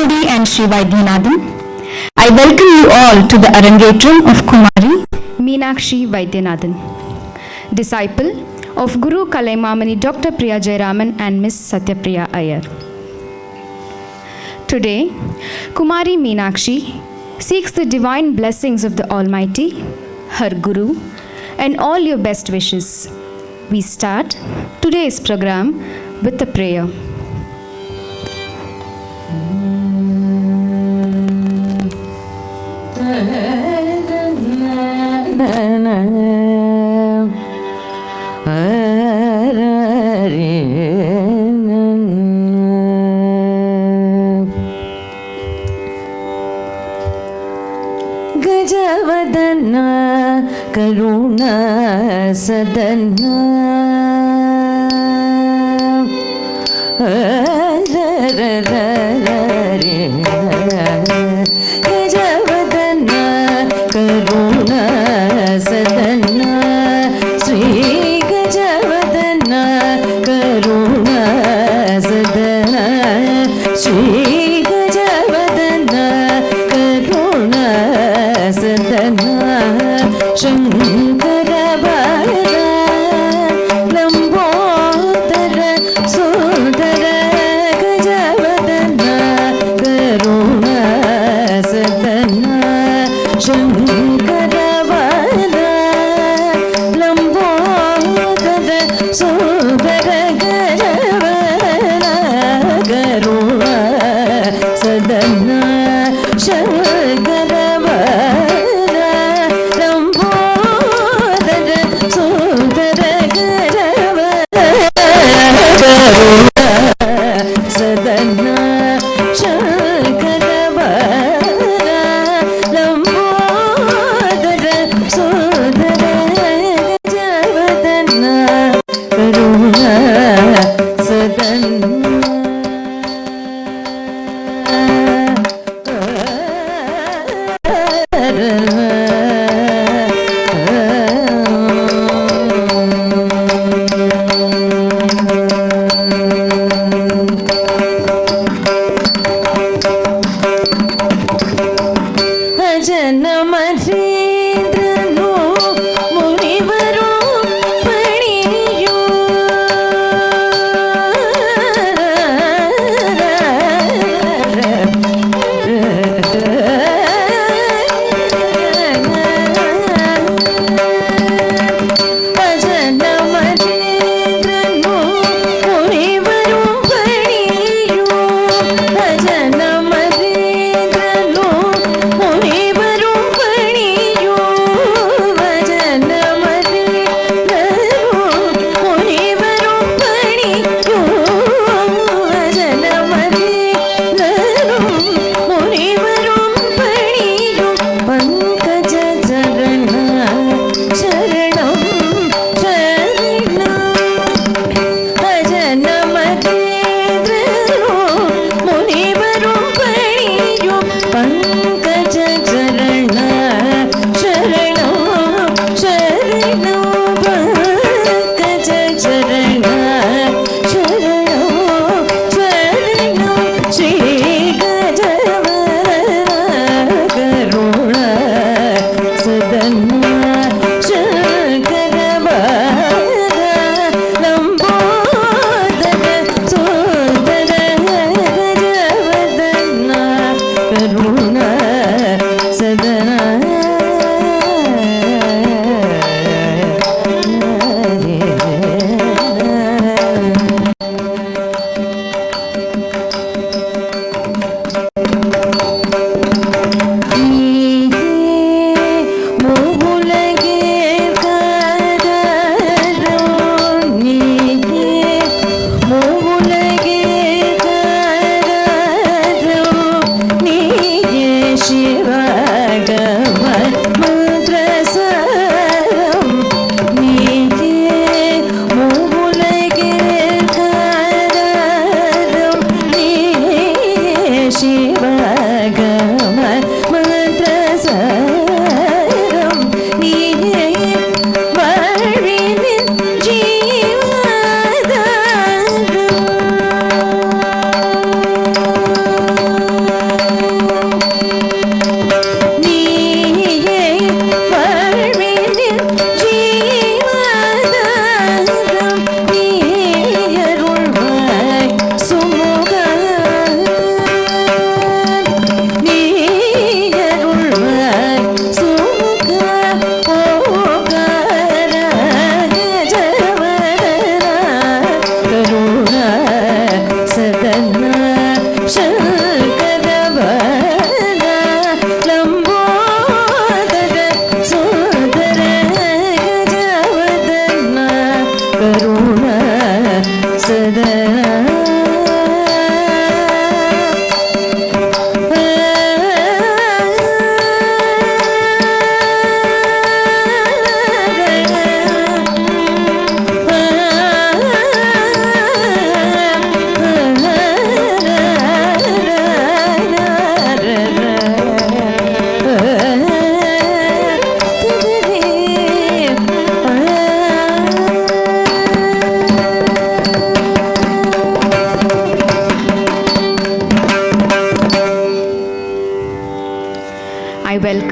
Modi and Sri Vaidyanathan. I welcome you all to the Arangetram of Kumari Meenakshi Vaidyanathan, disciple of Guru Kalaimamani Dr. Priya Jayaraman and Miss Satyapriya Iyer. Today, Kumari Meenakshi seeks the divine blessings of the Almighty, her Guru, and all your best wishes. We start today's program with a prayer. गजवदना करुणा सदना गजवदना करुणा सदना श्री गजवदना करुणा सदना श्री शंकर बाला लंबोदर सुंदर गजवदना करुणा सदना शंकर बाला लंबोदर सुंदर गजवदना करुणा सदना Shankar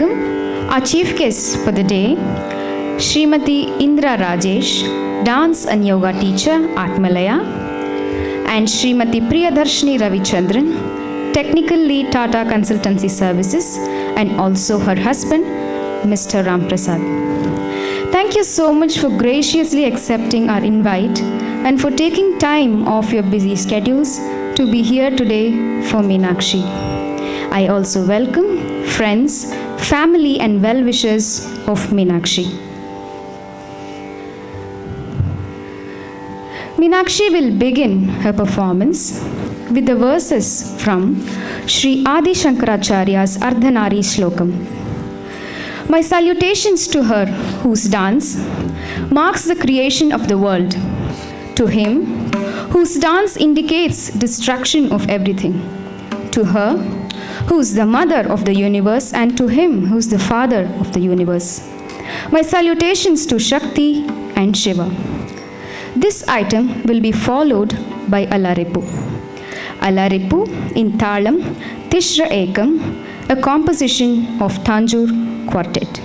welcome our chief guest for the day, Srimati Indra Rajesh, dance and yoga teacher at Malaya, and Srimati Priyadarshini Ravichandran, technical lead Tata Consultancy Services, and also her husband, Mr. Ram Prasad. Thank you so much for graciously accepting our invite and for taking time off your busy schedules to be here today for Meenakshi. I also welcome friends, family and well-wishers of Meenakshi. Meenakshi will begin her performance with the verses from Sri Adi Shankaracharya's Ardhanari Shlokam. My salutations to her whose dance marks the creation of the world, to him whose dance indicates destruction of everything, to her who's the mother of the universe, and to him who's the father of the universe. My salutations to Shakti and Shiva. This item will be followed by Alaripu. Alaripu in Thalam Tishra Ekam, a composition of Tanjore Quartet.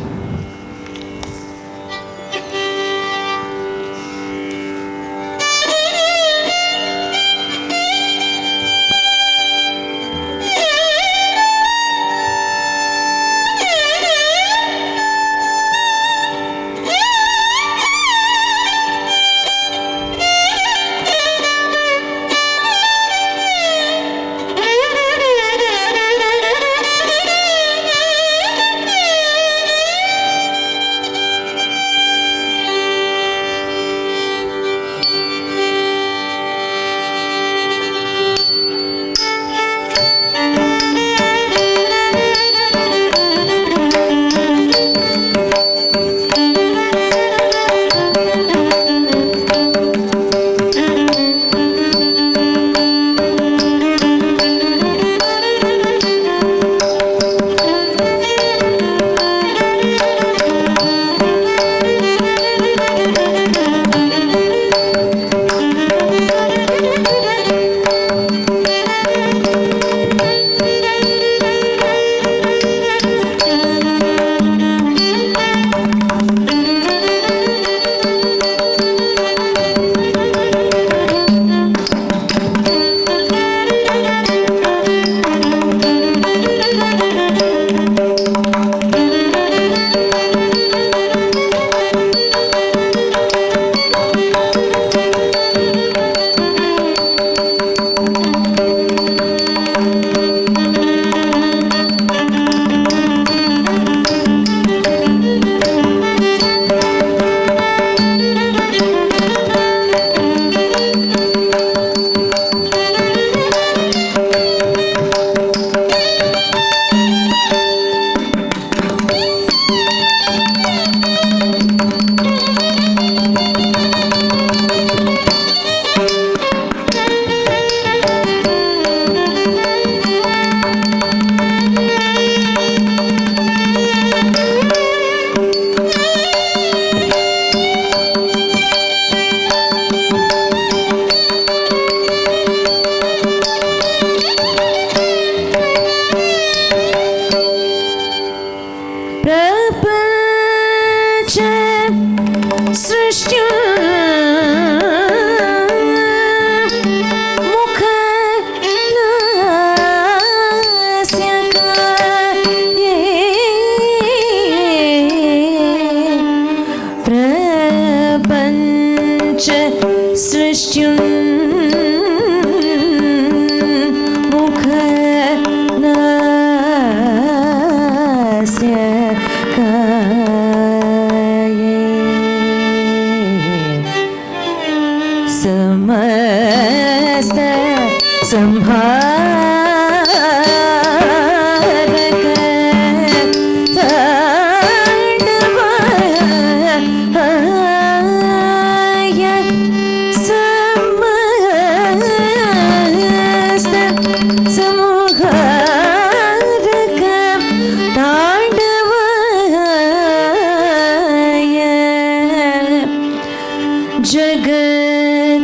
जगत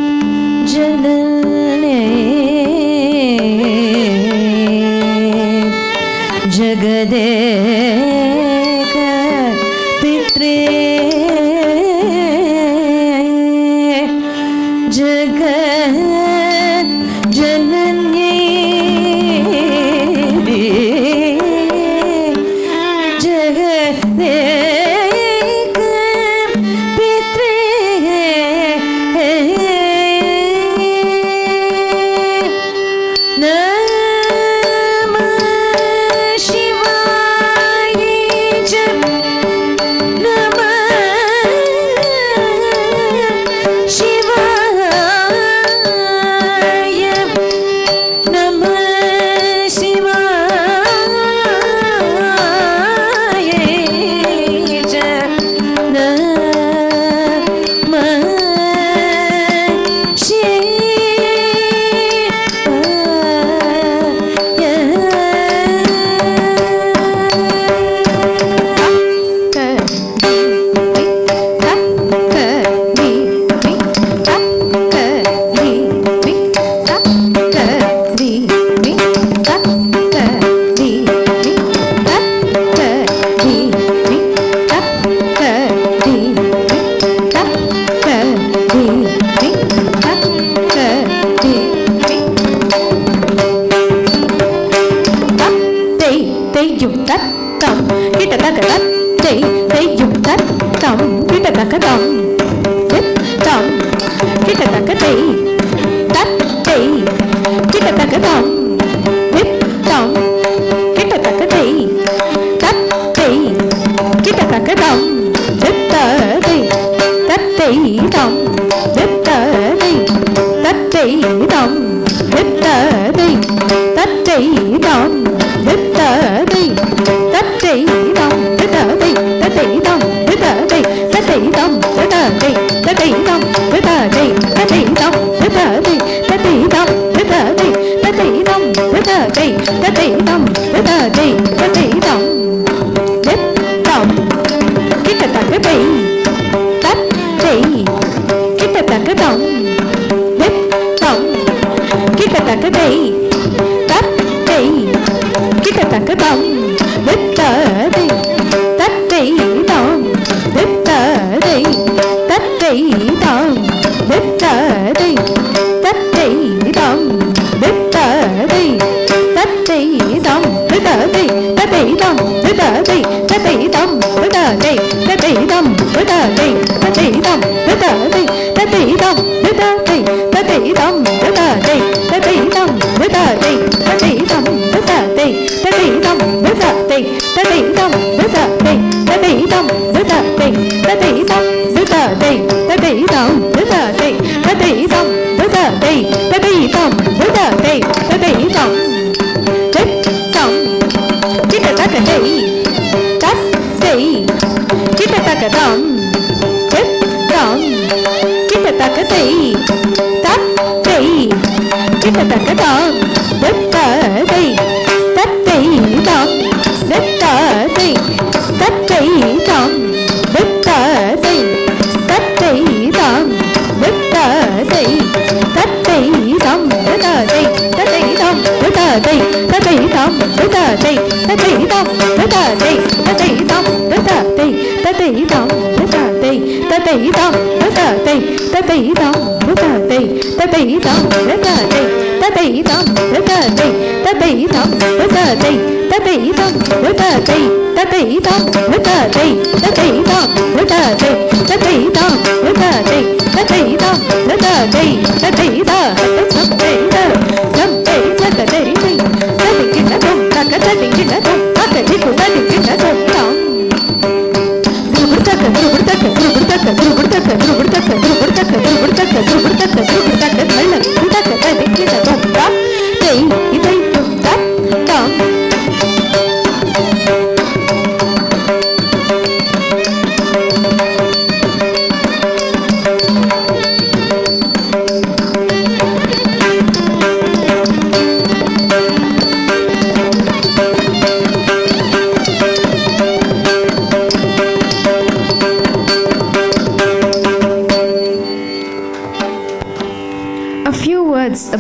जनने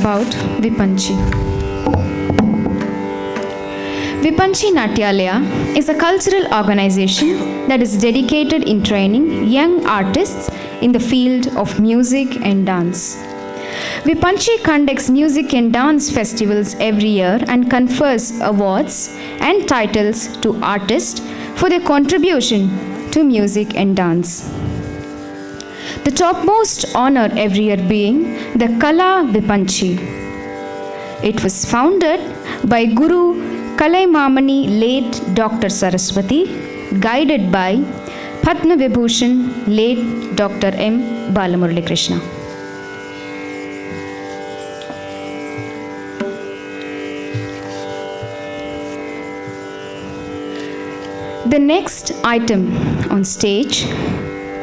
About Vipanchi. Vipanchi Natyalaya is a cultural organization that is dedicated in training young artists in the field of music and dance. Vipanchi conducts music and dance festivals every year and confers awards and titles to artists for their contribution to music and dance. The topmost honor every year being the Kala Vipanchi. It was founded by Guru Kalaimamani late Dr. Saraswati, guided by Padma Vibhushan late Dr. M. Balamurali Krishna. The next item on stage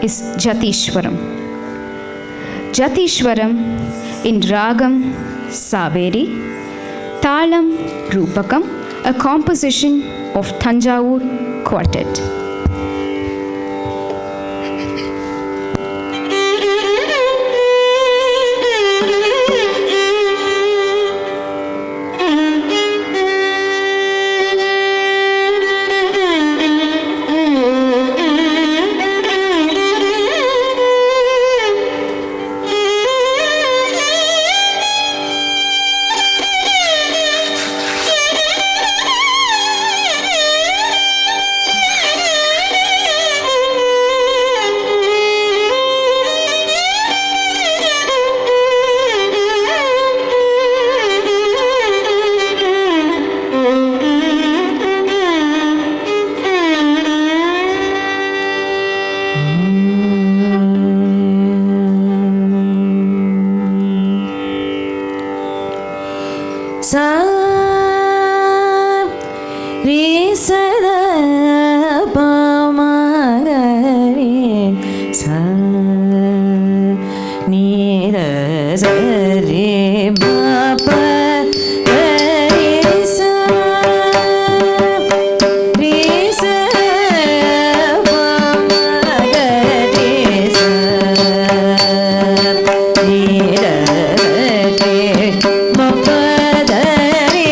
is Jatishwaram. Jatishwaram in Ragam Saveri, Talam Rupakam, a composition of Thanjavur Quartet. sa re sa da pa ma ga re sa ni da sa re ba pa ga re sa pa ma ga re sa ni da re ba pa re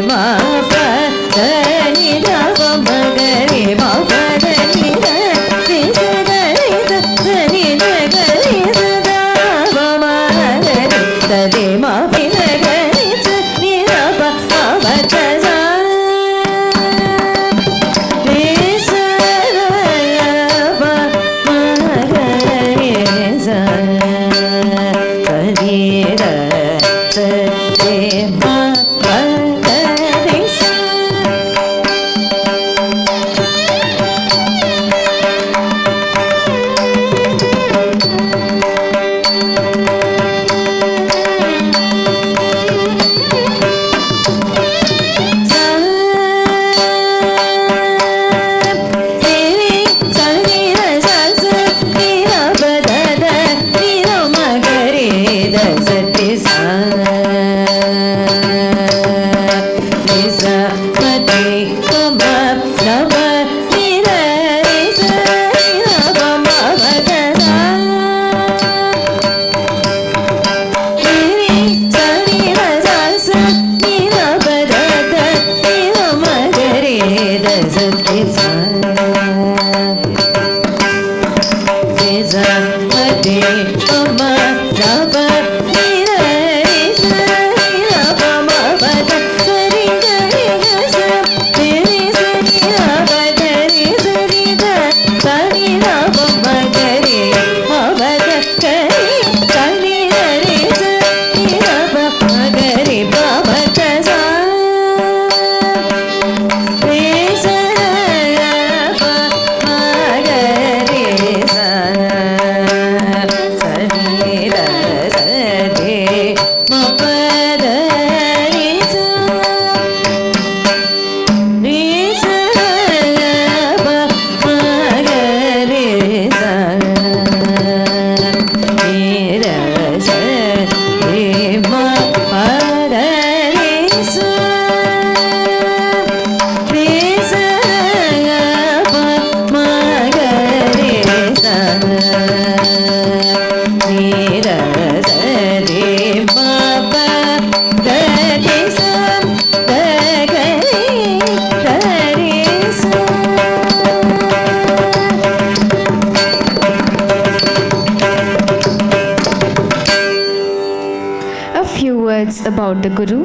ma pa da ni da pa ma ga re ma pa da ni da ni sa da ni da ga ni da da pa ma ga re da de ma pi da ga ni sa ni da pa ma pa da sa re sa da pa ma ga re sa da ni da sa de ma pa da re sa. About the Guru,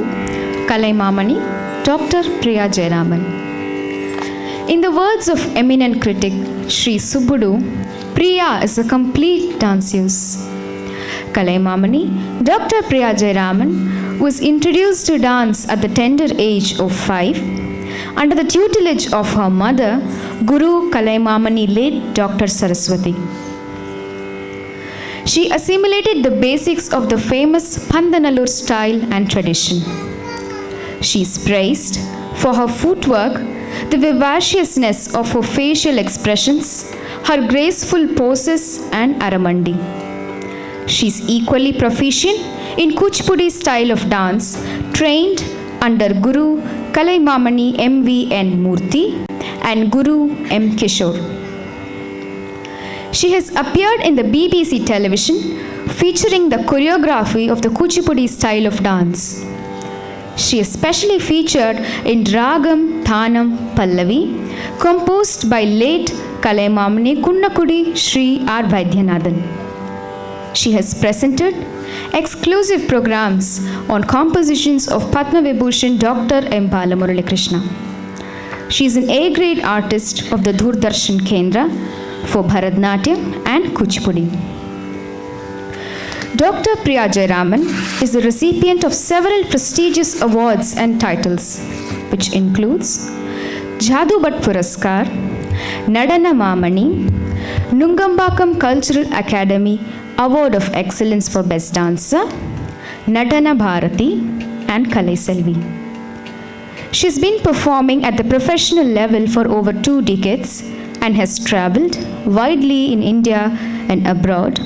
Kalaimamani, Dr. Priya Jayaraman. In the words of eminent critic Sri Subbudu, Priya is a complete danseuse. Kalaimamani, Dr. Priya Jayaraman, was introduced to dance at the tender age of 5 under the tutelage of her mother, Guru Kalaimamani, late Dr. Saraswati. She assimilated the basics of the famous Pandanallur style and tradition. She is praised for her footwork, the vivaciousness of her facial expressions, her graceful poses and aramandi. She is equally proficient in Kuchipudi style of dance, trained under Guru Kalaimamani M.V.N. Murthy and Guru M. Kishore. She has appeared in the BBC television featuring the choreography of the Kuchipudi style of dance. She is specially featured in Ragam Thanam Pallavi, composed by late Kalaimamani Kunnakudi Sri R. Vaidyanathan. She has presented exclusive programs on compositions of Padma Vibhushan Dr. M. Balamurali Krishna. She is an A-grade artist of the Doordarshan Kendra for Bharatanatyam and Kuchipudi. Dr. Priya Jayaraman is the recipient of several prestigious awards and titles, which includes Jadoo Bhatt Puraskar, Nadana Mamani, Nungambakam Cultural Academy Award of Excellence for Best Dancer, Nadana Bharati, and Kalai Selvi. She's been performing at the professional level for over 2 decades and has travelled widely in India and abroad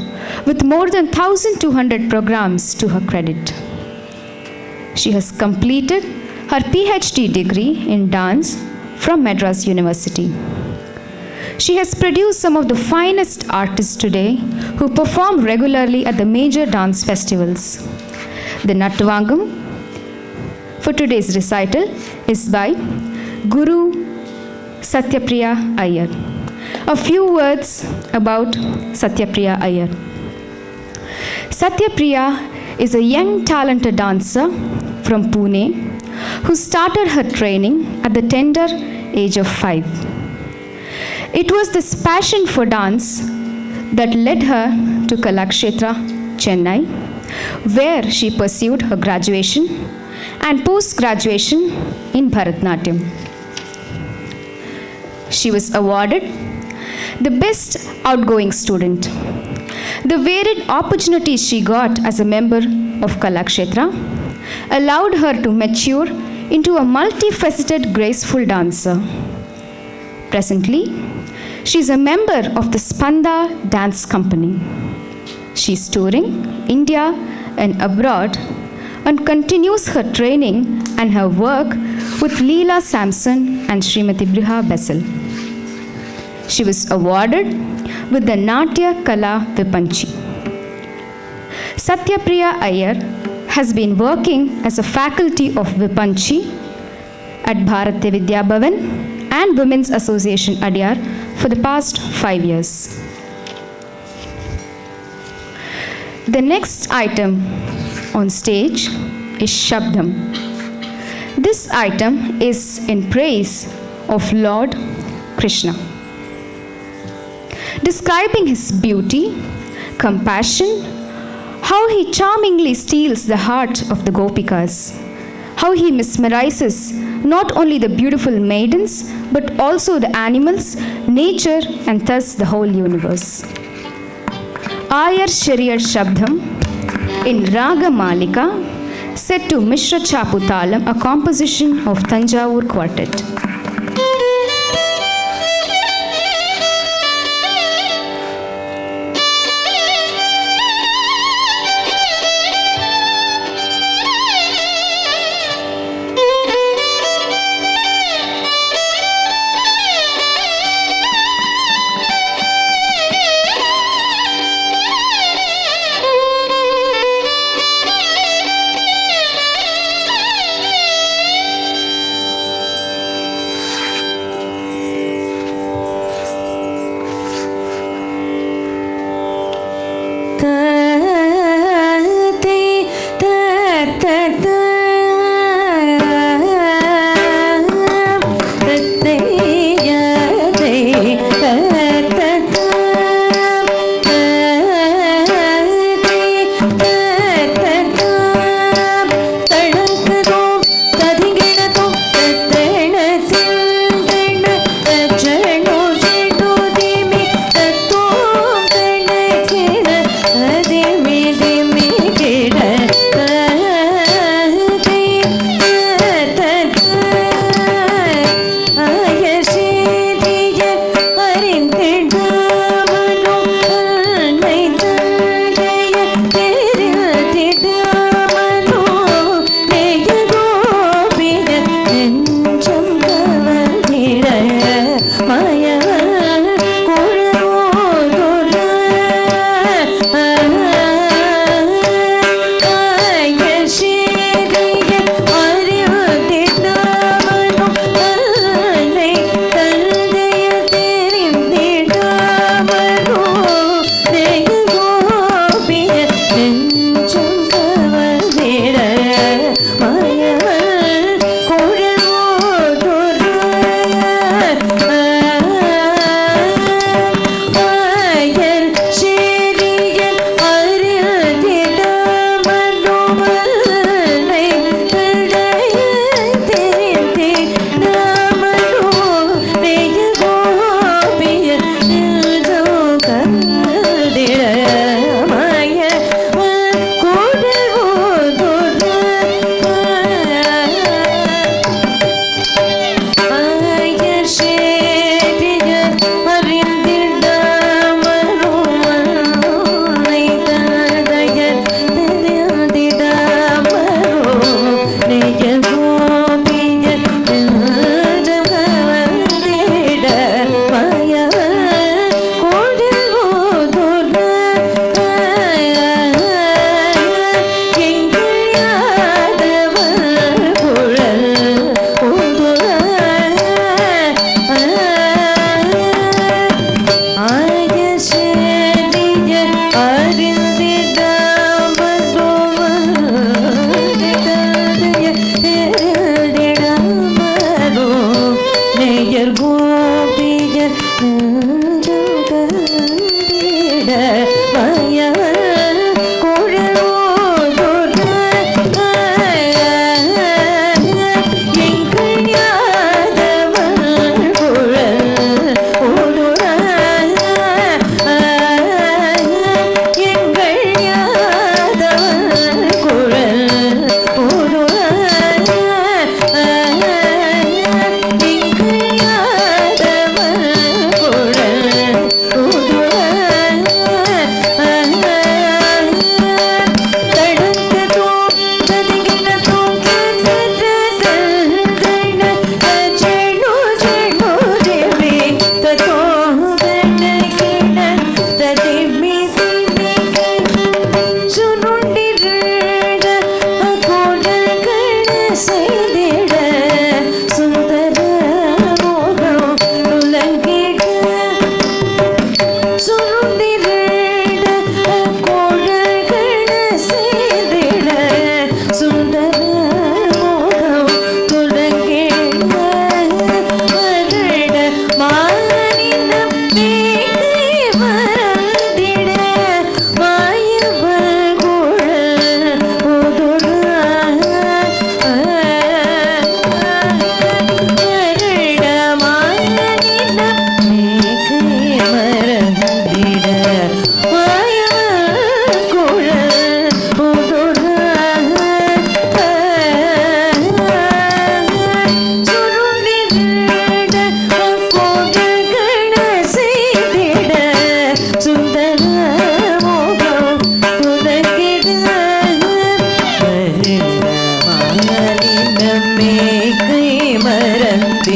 with more than 1,200 programs to her credit. She has completed her PhD degree in dance from Madras University. She has produced some of the finest artists today who perform regularly at the major dance festivals, the Nattuvangam for today's recital is by Guru Satyapriya Iyer. A few words about Satyapriya Iyer. Satyapriya is a young talented dancer from Pune who started her training at the tender age of 5. It was this passion for dance that led her to Kalakshetra, Chennai, where she pursued her graduation and post-graduation in Bharatanatyam. She was awarded the best outgoing student. The varied opportunities she got as a member of Kalakshetra allowed her to mature into a multifaceted, graceful dancer. Presently, she is a member of the Spanda Dance Company. She is touring India and abroad and continues her training and her work with Leela Samson and Srimati Briha Bessel. She was awarded with the Natya Kala Vipanchi. Satyapriya Iyer has been working as a faculty of Vipanchi at Bharatiya Vidya Bhavan and Women's Association Adyar for the past 5 years. The next item on stage is Shabdam. This item is in praise of Lord Krishna, describing his beauty, compassion, how he charmingly steals the heart of the Gopikas, how he mesmerizes not only the beautiful maidens but also the animals, nature, and thus the whole universe. Iyer Shariyar Shabdam in Raga Malika, set to Mishra Chaputalam, a composition of Tanjavur Quartet.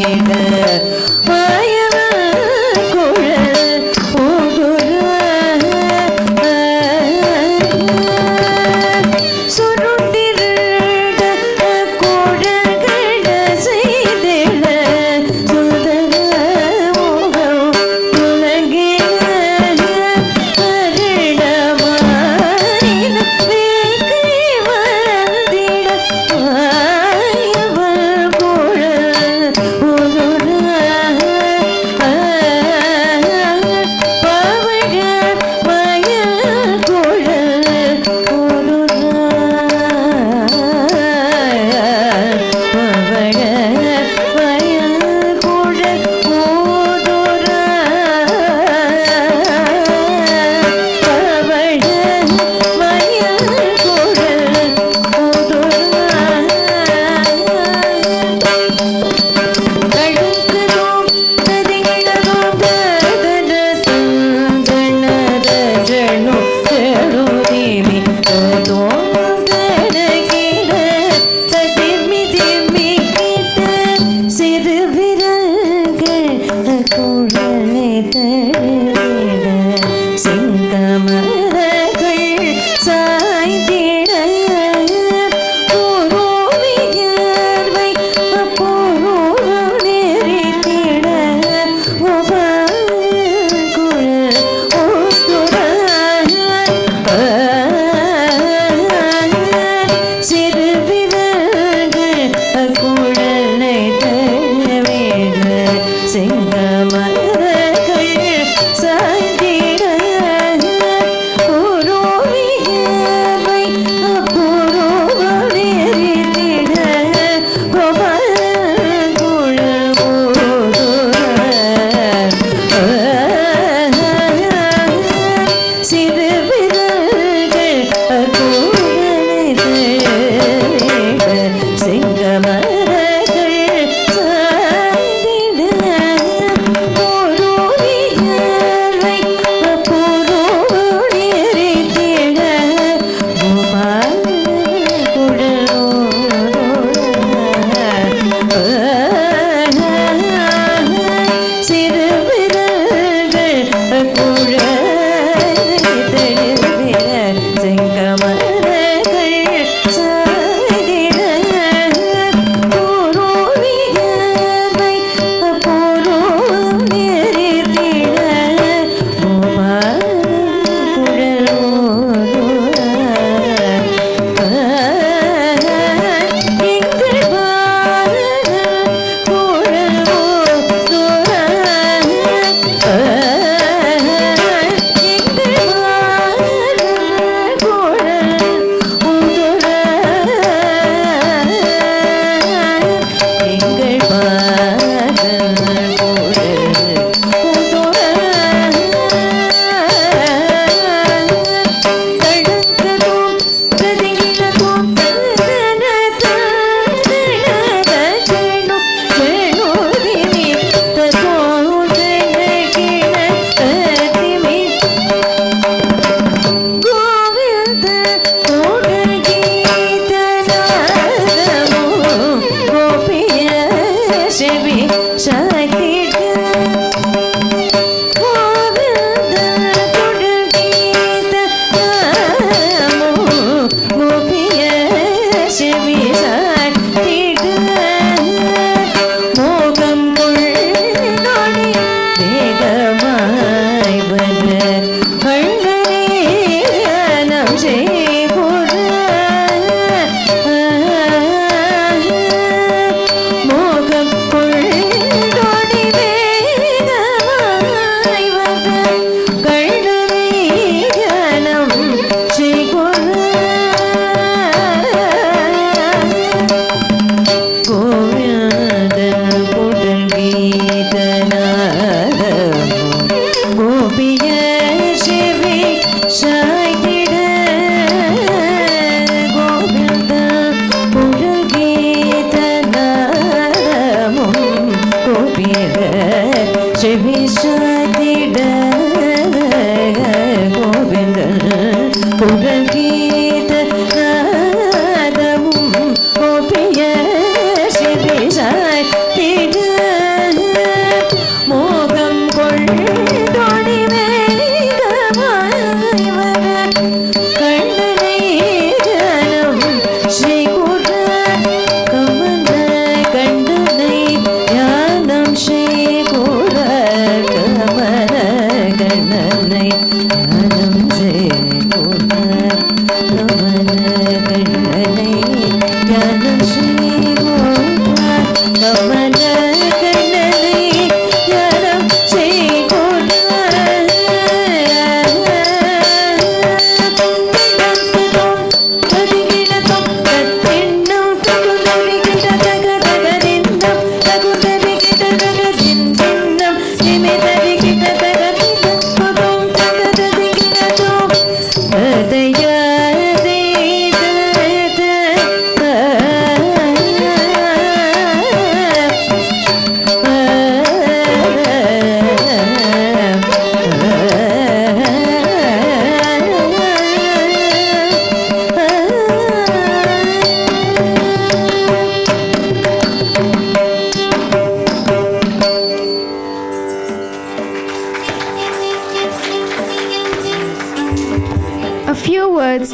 Govinda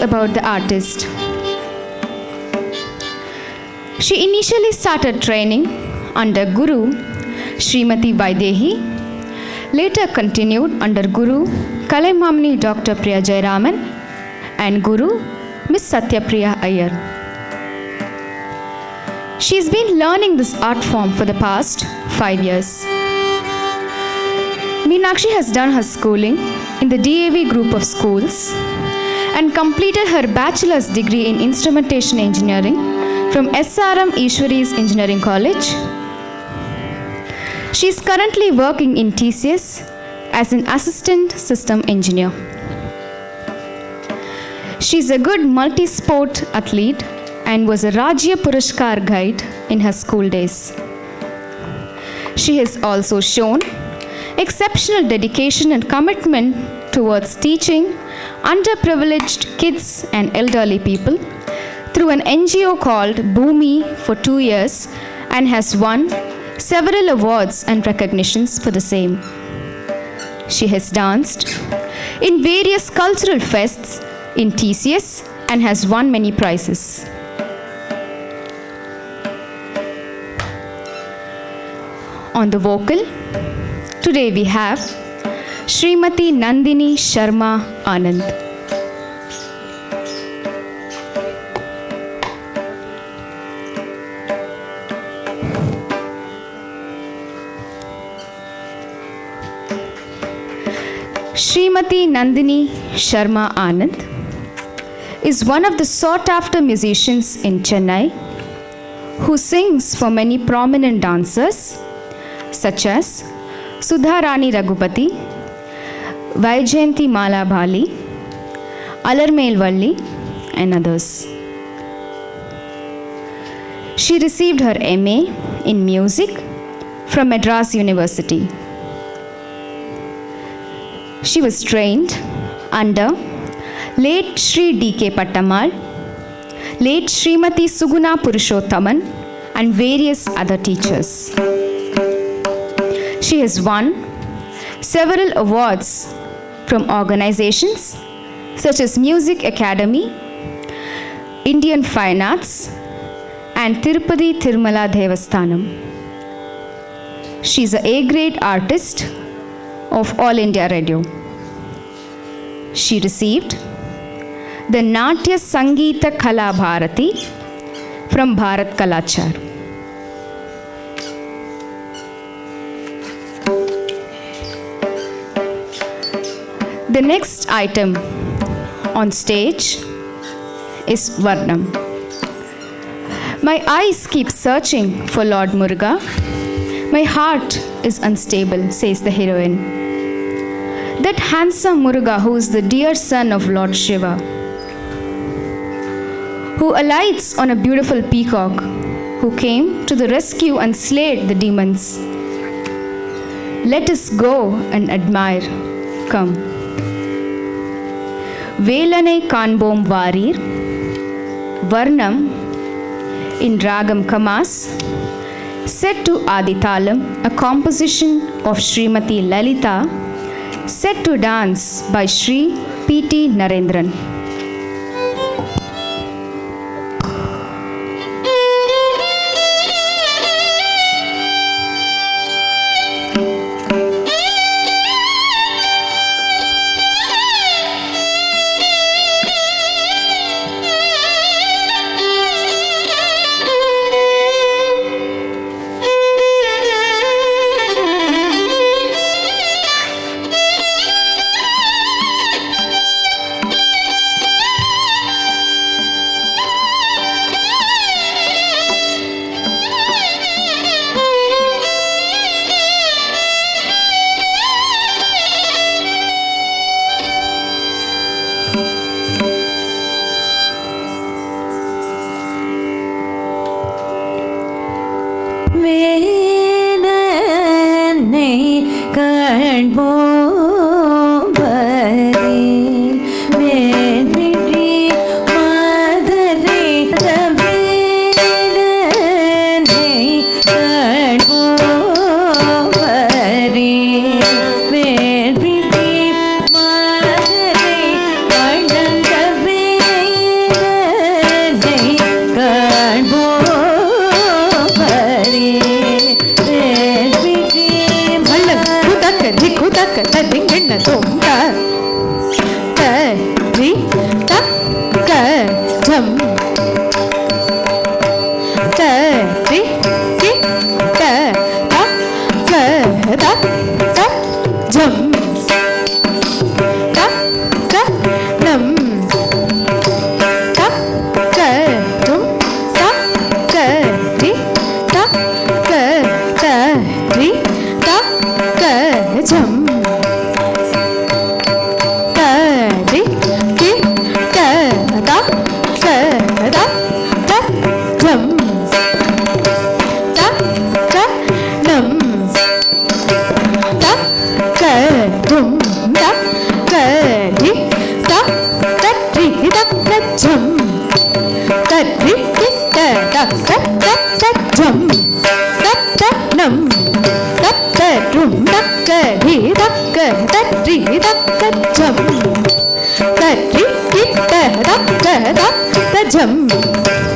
about the artist. She initially started training under Guru Srimati Vaidehi, later continued under Guru Kalaimamani Dr. Priya Jayaraman and Guru Miss Satyapriya Iyer. She's been learning this art form for the past 5 years. Meenakshi has done her schooling in the DAV group of schools and completed her bachelor's degree in instrumentation engineering from SRM Ishwari's Engineering College. She is currently working in TCS as an assistant system engineer. She is a good multi-sport athlete and was a Rajya Purashkar guide in her school days. She has also shown exceptional dedication and commitment towards teaching underprivileged kids and elderly people through an NGO called Bhumi for 2 years and has won several awards and recognitions for the same. She has danced in various cultural fests in TCS and has won many prizes. On the vocal, today we have Srimati Nandini Sharma Anand. Srimati Nandini Sharma Anand is one of the sought-after musicians in Chennai who sings for many prominent dancers such as Sudha Rani Raghupati, Vaijayanti Mala Bali, Alarmail Valli, and others. She received her MA in music from Madras University. She was trained under late Sri D.K. Pattamal, late Srimati Suguna Purushothaman, and various other teachers. She has won several awards from organizations such as Music Academy, Indian Fine Arts, and Tirupati Tirumala Devasthanam. She is an A-grade artist of All India Radio. She received the Natya Sangeeta Kala Bharati from Bharat Kalachar. The next item on stage is Varnam. My eyes keep searching for Lord Muruga. My heart is unstable, says the heroine. That handsome Muruga, who is the dear son of Lord Shiva, who alights on a beautiful peacock, who came to the rescue and slayed the demons. Let us go and admire. Come. Velanai Kanbom Varir, Varnam in Ragam Kamas, set to Aditalam, a composition of Srimati Lalita, set to dance by Sri P.T. Narendran. த த ஜம் த க நம் த க தும் த க ரி த க த ரி த க ஜம் த ரி கி த த க த த ஜம் த க நம் த க தும் த க ரி த த ரி த க ஜம் த ரி கி த த க த த ஜம் த த நம் த த ரும் த க ரி த க த ரி த க ஜம் த ரி கி த த க த த ஜம்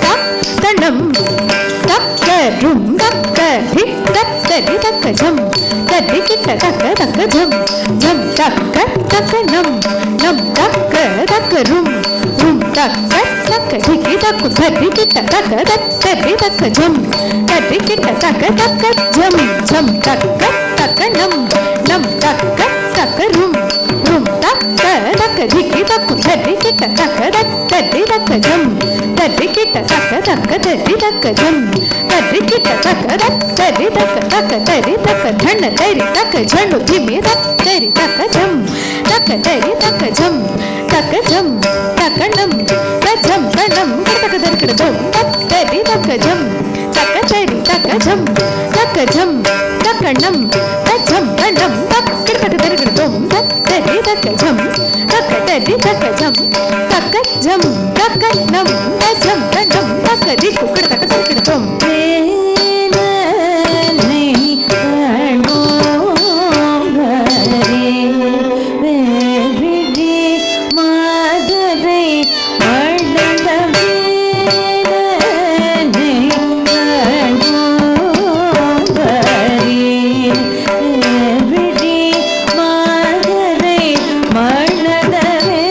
த த நம் த க ரும் த க ரி த த ரி த க ஜம் த ரி கி த த க த க ஜம் ஜம் த க த க நம் நம் த க த க ரும் ரும் த க த க ரி கி த கு த ரி கி த த க த த ரி த க ஜம் த ரி கி த த க த க ஜம் ஜம் த க த க நம் நம் த க த க ரும் ரும் த க த க ரி கி த கு த ரி கி த த க த த ரி த க ஜம் த ரி கி த த க த க த ரி த க ஜம் த ரி கி த த க த த ரி த க த க த ரி த க ಧಣ ತ ರಿ ತ ಕ ಝಣು ಧಿಮಿ ತ ರಿ ತ ಕ ಜಂ ತ ಕ ತ ರಿ ತ ಕ ಜಂ ತ ಕ ಜಂ ತ ಕ ನಂ ತ ಜಂ ತ ನಂ ತ ಕ ದ ಕ ಜಂ ತ ರಿ ತ ಕ ಜಂ ತ ಕ ತ ರಿ ತ ಕ ಜಂ ತ ಕ ಜಂ ತ ಕ ನಂ ತ ಜಂ ತ ನಂ ತ ಕ ದ ಕ ದ ಜಂ ತ ರಿ ತ ಕ ಜಂ ತ ಕ ತ ರಿ ತ ಕ ಜಂ ತ ಕ ಜಂ ತ ಕ ನಂ ತ ಜಂ ತ ನಂ ತ ಕ ರಿ ಕು ಕ ದ ಕ ದ ಕ ಜಂ மனதவே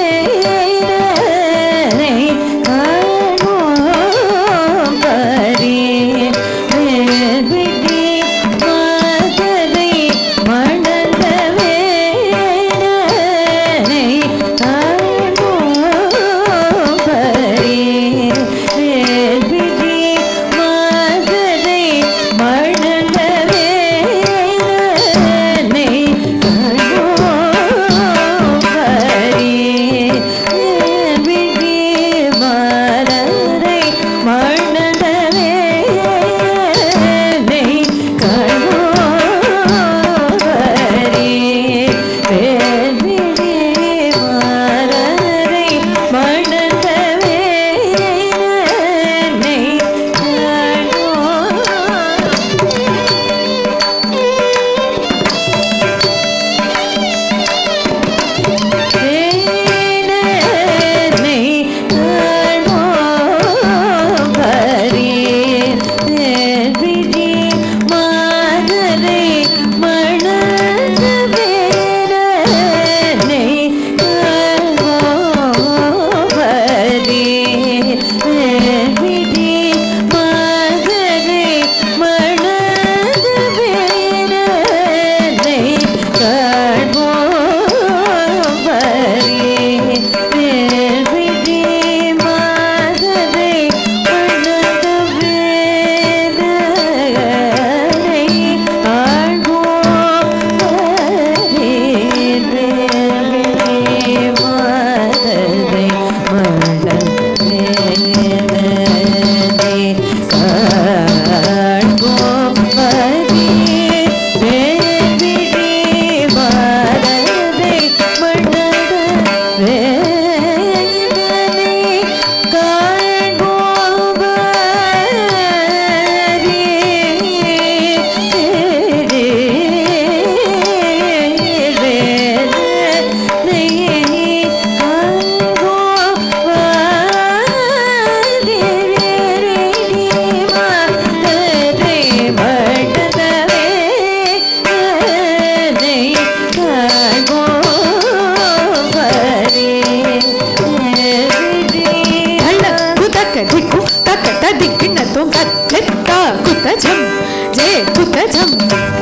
குத்த ஜம்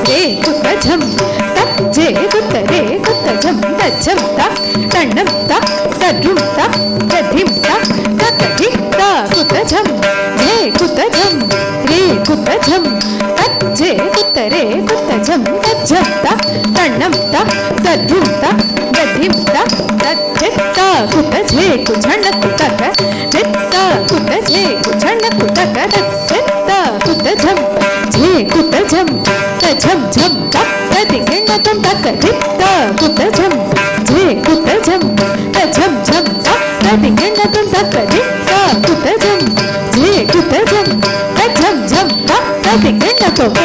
ரே குத்த ஜம் தக் ஜே குத்த ரே குத்த ஜம் தச்சம் தக் தண்ணம் தக் தரும் தக் ததிம் தக் தக்கதி தா குத்த ஜம் ஜே குத்த ஜம் ரே குத்த ஜம் தக் ஜே குத்த ரே குத்த ஜம் தச்சம் தக் தண்ணம் தக் தரும் தக் ததிம் தக் தத்தித்தா குத்த ஜே குச்சண்ண குத்தக தித்தா குத்த ஜே குச்சண்ண குத்தக தத்தித்தா குத்த ஜம் ஜே குத்த ஜம் தஜம் ஜம் தக் ததிங்கிண்ண தும் தக்க தித்தா குத்த ஜம் ஜே குத்த ஜம் தஜம் ஜம் தக் ததிங்கிண்ண தும் தக்க தித்தா குத்த ஜம் ஜே குத்த ஜம் தஜம் ஜம் தக் ததிங்கிண்ண தும்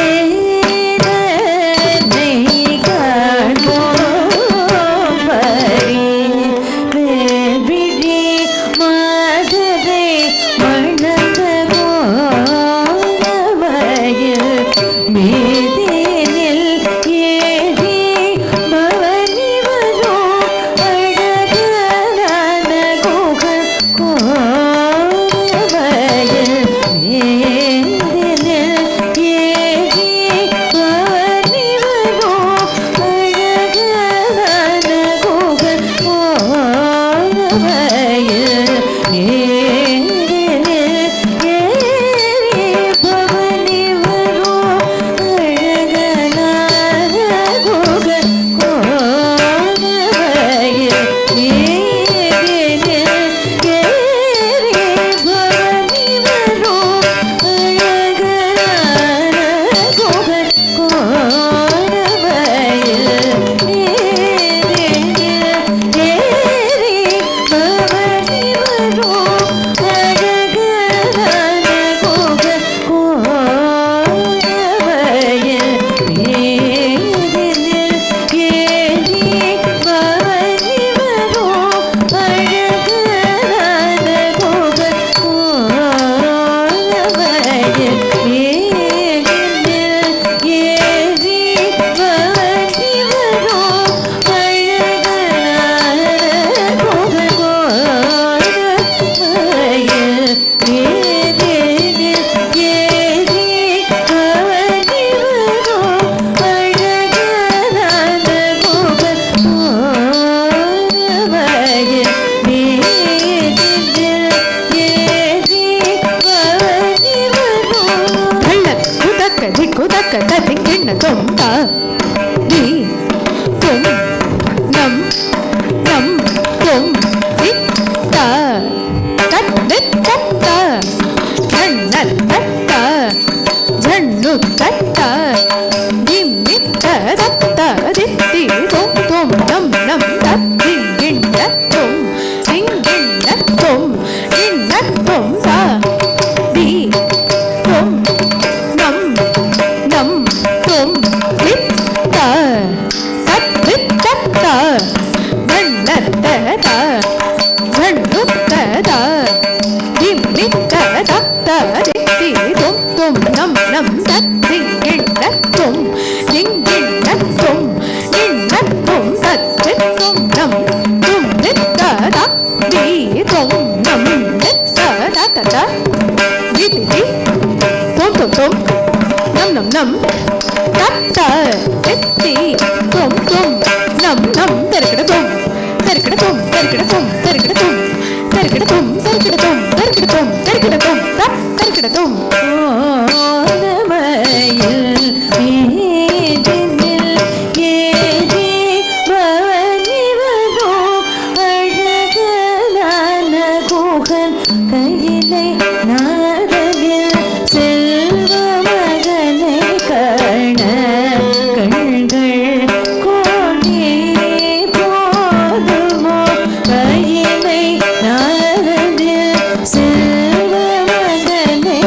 செல்வ மகனை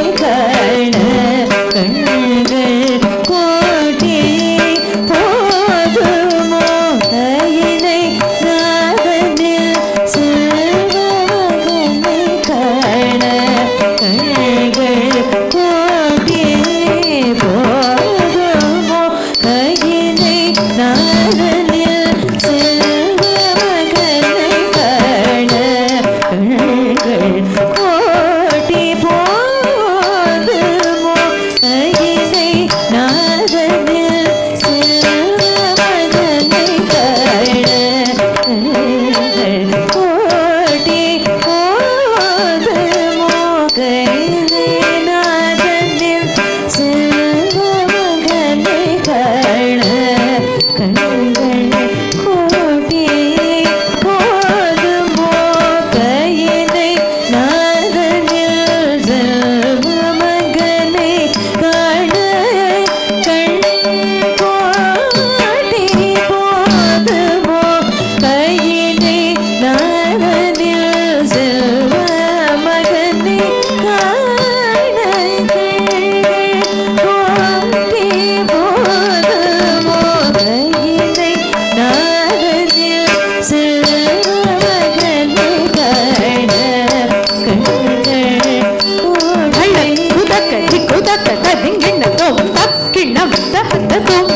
தத்த தும்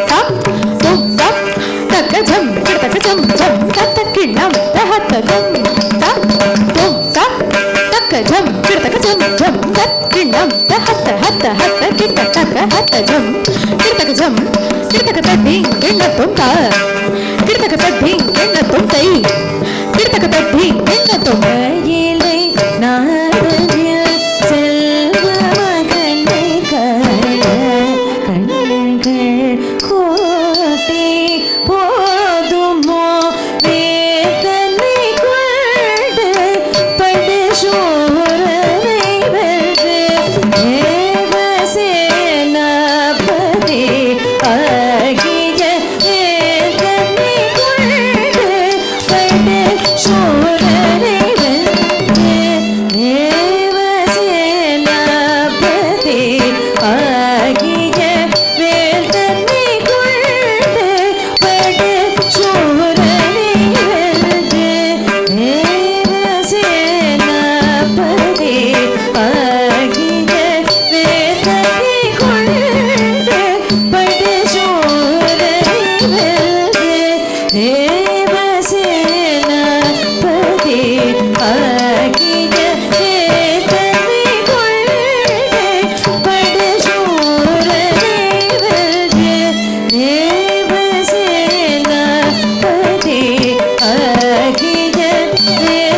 தம் தும் தம் தக்க ஜம் கிடக்க ஜம் ஜம் தத்த கிண்ணம் தஹத்த தும் தம் தும் தம் தக்க ஜம் கிடக்க ஜம் ஜம் தத் கிண்ணம் தஹத்த ஹத்த ஹத்த கிட்ட தக்க ஹத்த ஜம் கிடக்க ஜம் கிடக்க தத்தி கிண்ண தும் த கிடக்க தத்தி கிண்ண தும் தை கிடக்க தத்தி கிண்ண தும் கையிலை நாடனில் செல்வ மகனை கண்கள் கோட்டி போதுமோ வேதனை கொண்டு படு சூரனை வென்று தேவசேனாபதி ஆகிய வேதனை கொண்டு படு சூரனை வென்று தேவசேனாபதி ஆகிய வேதனை கொண்டு படு சூரனை வென்று தேவசேனாபதி ஆகிய வேதனை கொண்டு படு சூரனை வென்று தேவசேனாபதி ஆகிய வேதனை கொண்டு படு சூரனை வென்று தேவசேனாபதி ஆகிய வேதனை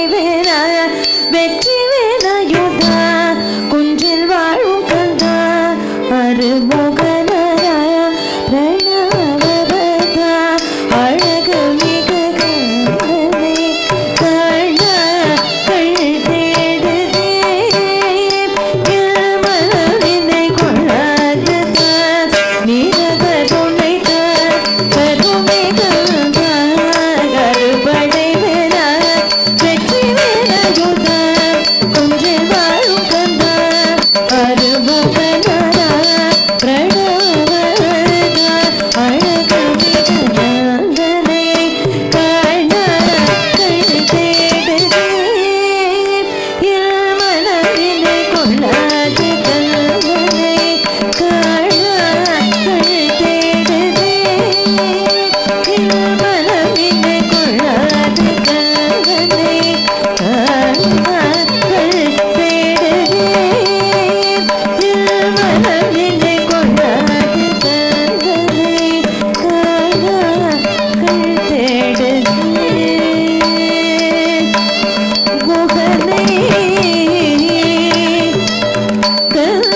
படைவேன வெற்றி வேலாயுத குன்றில் வாழும் கந்த அருமுகன பிரணவரத அழகு மிகு கந்தனை கண்ணகள் தேடுதே மனவினை கொள்ளாது நீரக துணைத்த கருமை கந்த கருபடை வேல வெற்றி வேலாயுத குன்றில் வாழும் கந்த அருமுகன பிரணவரத அழகு மிகு கந்தனை கண்ணகள் தேடுதே மனவினை கொள்ளாது கந்தனை கண்ணகள் தேடுதே மனவினை கொள்ளாது கந்தனை கண்ணகள் தேடுதே மனவினை கொள்ளாது கந்தனை கண்ணகள் தேடுதே குகனை கந்தனை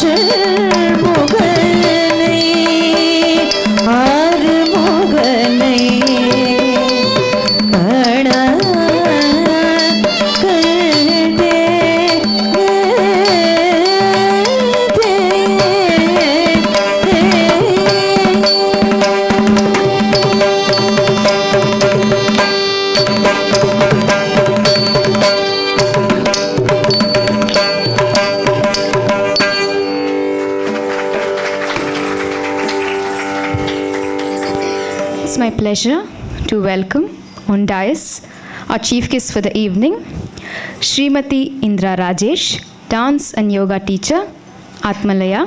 ஷண்முகனை ஆறுமுகனை It's my pleasure to welcome on dais our chief guest for the evening, Srimati Indra Rajesh, dance and yoga teacher, Atmalaya,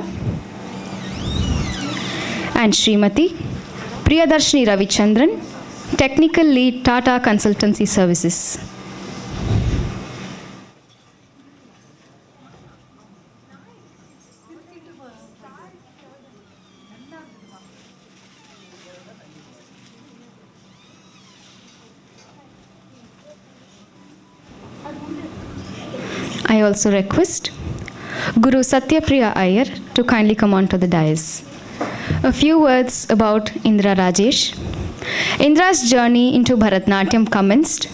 and Srimati Priyadarshini Ravichandran, technical lead, Tata Consultancy Services. I also request Guru Satyapriya Iyer to kindly come onto the dais. A few words about Indra Rajesh. Indra's journey into Bharatnatyam commenced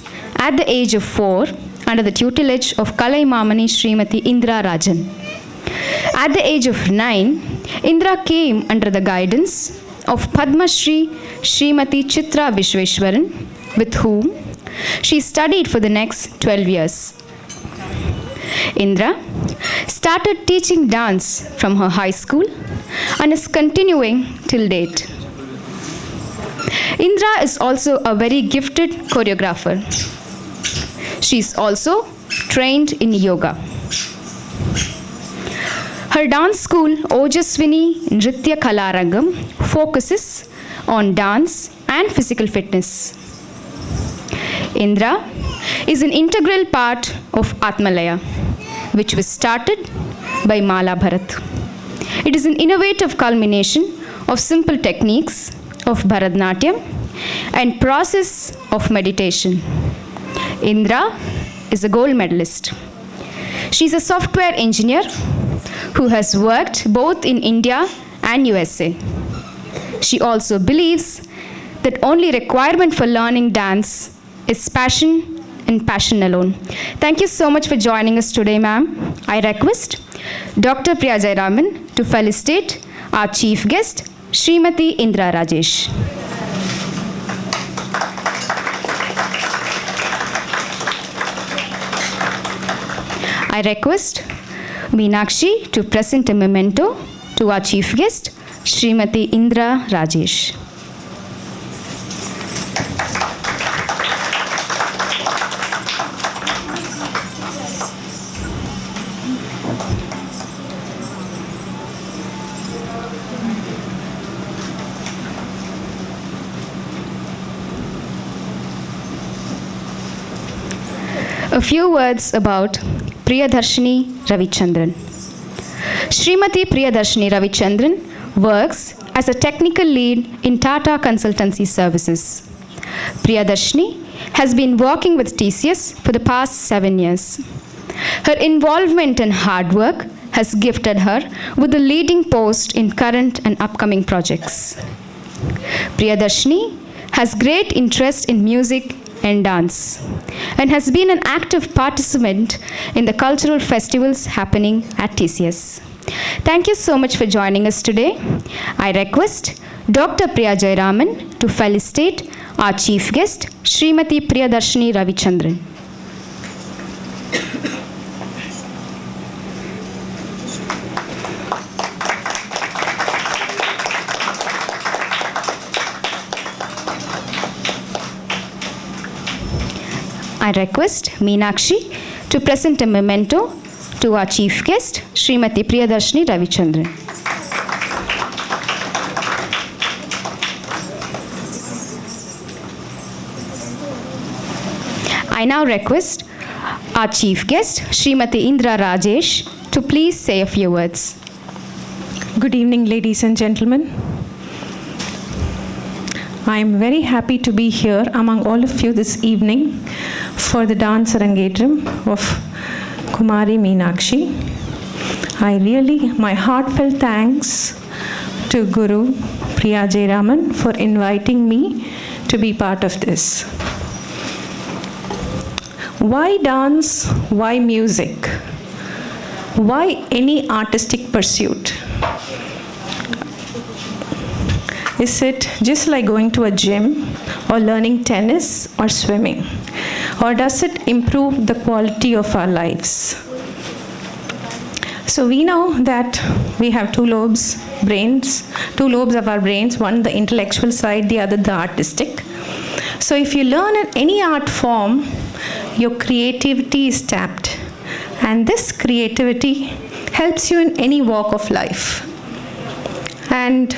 at the age of 4 under the tutelage of Kalaimamani Srimati Indra Rajan. At the age of 9, Indra came under the guidance of Padma Shri Srimati Chitra Vishweshwaran, with whom she studied for the next 12 years. Indra started teaching dance from her high school and is continuing till date. Indra is also a very gifted choreographer. She is also trained in yoga. Her dance school, Ojaswini Nritya Kalarangam, focuses on dance and physical fitness. Indra is an integral part of Atmalaya, which was started by Mala Bharat. It is an innovative culmination of simple techniques of Bharatnatyam and process of meditation. Indra is a gold medalist. She is a software engineer who has worked both in India and USA. She also believes that only requirement for learning dance is passion and passion alone. Thank you so much for joining us today, ma'am. I request Dr. Priya Jayaraman to felicitate our chief guest, Srimati Indra Rajesh. I request Meenakshi to present a memento to our chief guest, Srimati Indra Rajesh. A few words about Priyadarshini Ravichandran. Srimati Priyadarshini Ravichandran works as a technical lead in Tata Consultancy Services. Priyadarshini has been working with TCS for the past 7 years. Her involvement and hard work has gifted her with the leading post in current and upcoming projects. Priyadarshini has great interest in music and dance and has been an active participant in the cultural festivals happening at TCS. Thank you so much for joining us today. I request Dr. Priya Jayaraman to felicitate our chief guest, Srimati Priyadarshini Ravichandran. I request Meenakshi to present a memento to our chief guest, Srimati Priyadarshini Ravichandran. I now request our chief guest, Srimati Indra Rajesh, to please say a few words. Good evening, ladies and gentlemen. I am very happy to be here among all of you this evening for the dance arangetram of Kumari Meenakshi. My heartfelt thanks to Guru Priya Jayaraman for inviting me to be part of this. Why dance? Why music? Why any artistic pursuit? Is it just like going to a gym or learning tennis or swimming? Or does it improve the quality of our lives? So we know that we have two lobes of our brains, one the intellectual side, the other the artistic. So if you learn in any art form, your creativity is tapped. And this creativity helps you in any walk of life. And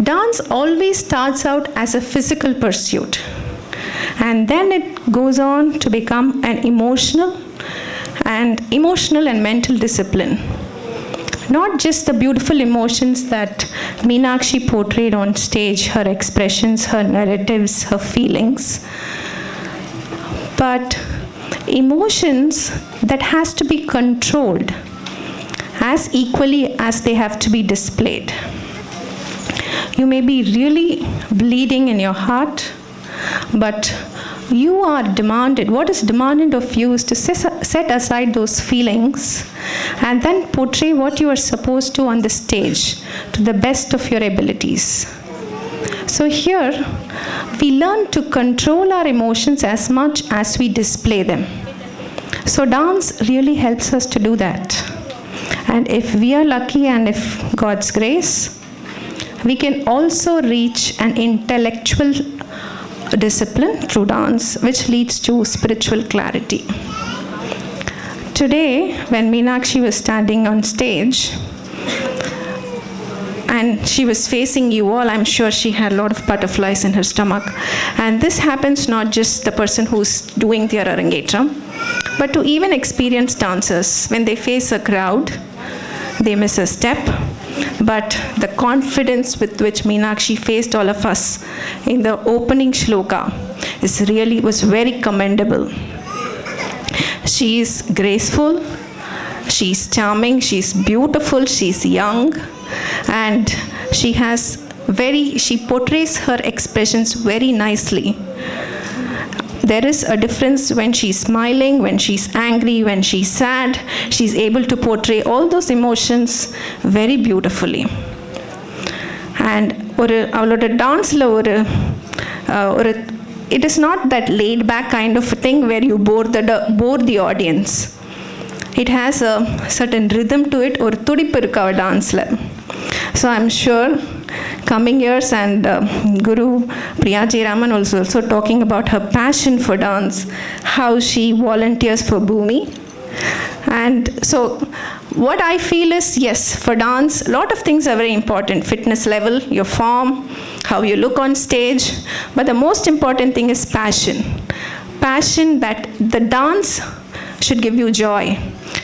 dance always starts out as a physical pursuit. And then it goes on to become an emotional and mental discipline. Not just the beautiful emotions that Meenakshi portrayed on stage, her expressions, her narratives, her feelings, but emotions that has to be controlled as equally as they have to be displayed. You may be really bleeding in your heart, but you are demanded, what is demanded of you is to set aside those feelings and then portray what you are supposed to on the stage to the best of your abilities. So here, we learn to control our emotions as much as we display them. So dance really helps us to do that. And if we are lucky and if God's grace, we can also reach an intellectual discipline through dance, which leads to spiritual clarity. Today, when Meenakshi was standing on stage, and she was facing you all, I'm sure she had a lot of butterflies in her stomach. And this happens not just the person who's doing their arangetram, but to even experienced dancers. When they face a crowd, they miss a step. But the confidence with which Meenakshi faced all of us in the opening shloka was very commendable. She is graceful, she's charming, she's beautiful, she's young, and she portrays her expressions very nicely. There is a difference when she's smiling, when she's angry, when she's sad. She's able to portray all those emotions very beautifully. And avaloda dance it is not that laid back kind of thing where you bore the audience. It has a certain rhythm to it, or tudippu irukku dance la. So I'm sure coming years, and Guru Priya Jayaraman also talking about her passion for dance, how she volunteers for Bhumi. And so what I feel is, yes, for dance, a lot of things are very important. Fitness level, your form, how you look on stage. But the most important thing is passion. Passion that the dance should give you joy.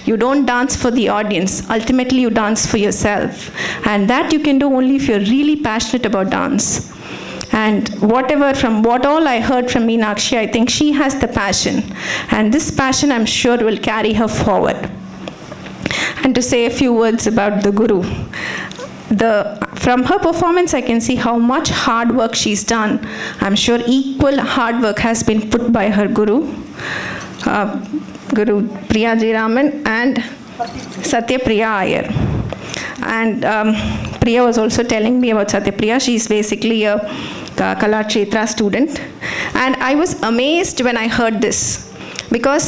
You don't dance for the audience. Ultimately, you dance for yourself. And that you can do only if you're really passionate about dance. And from what all I heard from Meenakshi, I think she has the passion. And this passion, I'm sure, will carry her forward. And to say a few words about the Guru. From her performance, I can see how much hard work she's done. I'm sure equal hard work has been put by her Guru, Guru Priya Jayaraman and Satyapriya Iyer. And Priya was also telling me about Satyapriya. She's basically a Kalakshetra student. And I was amazed when I heard this, because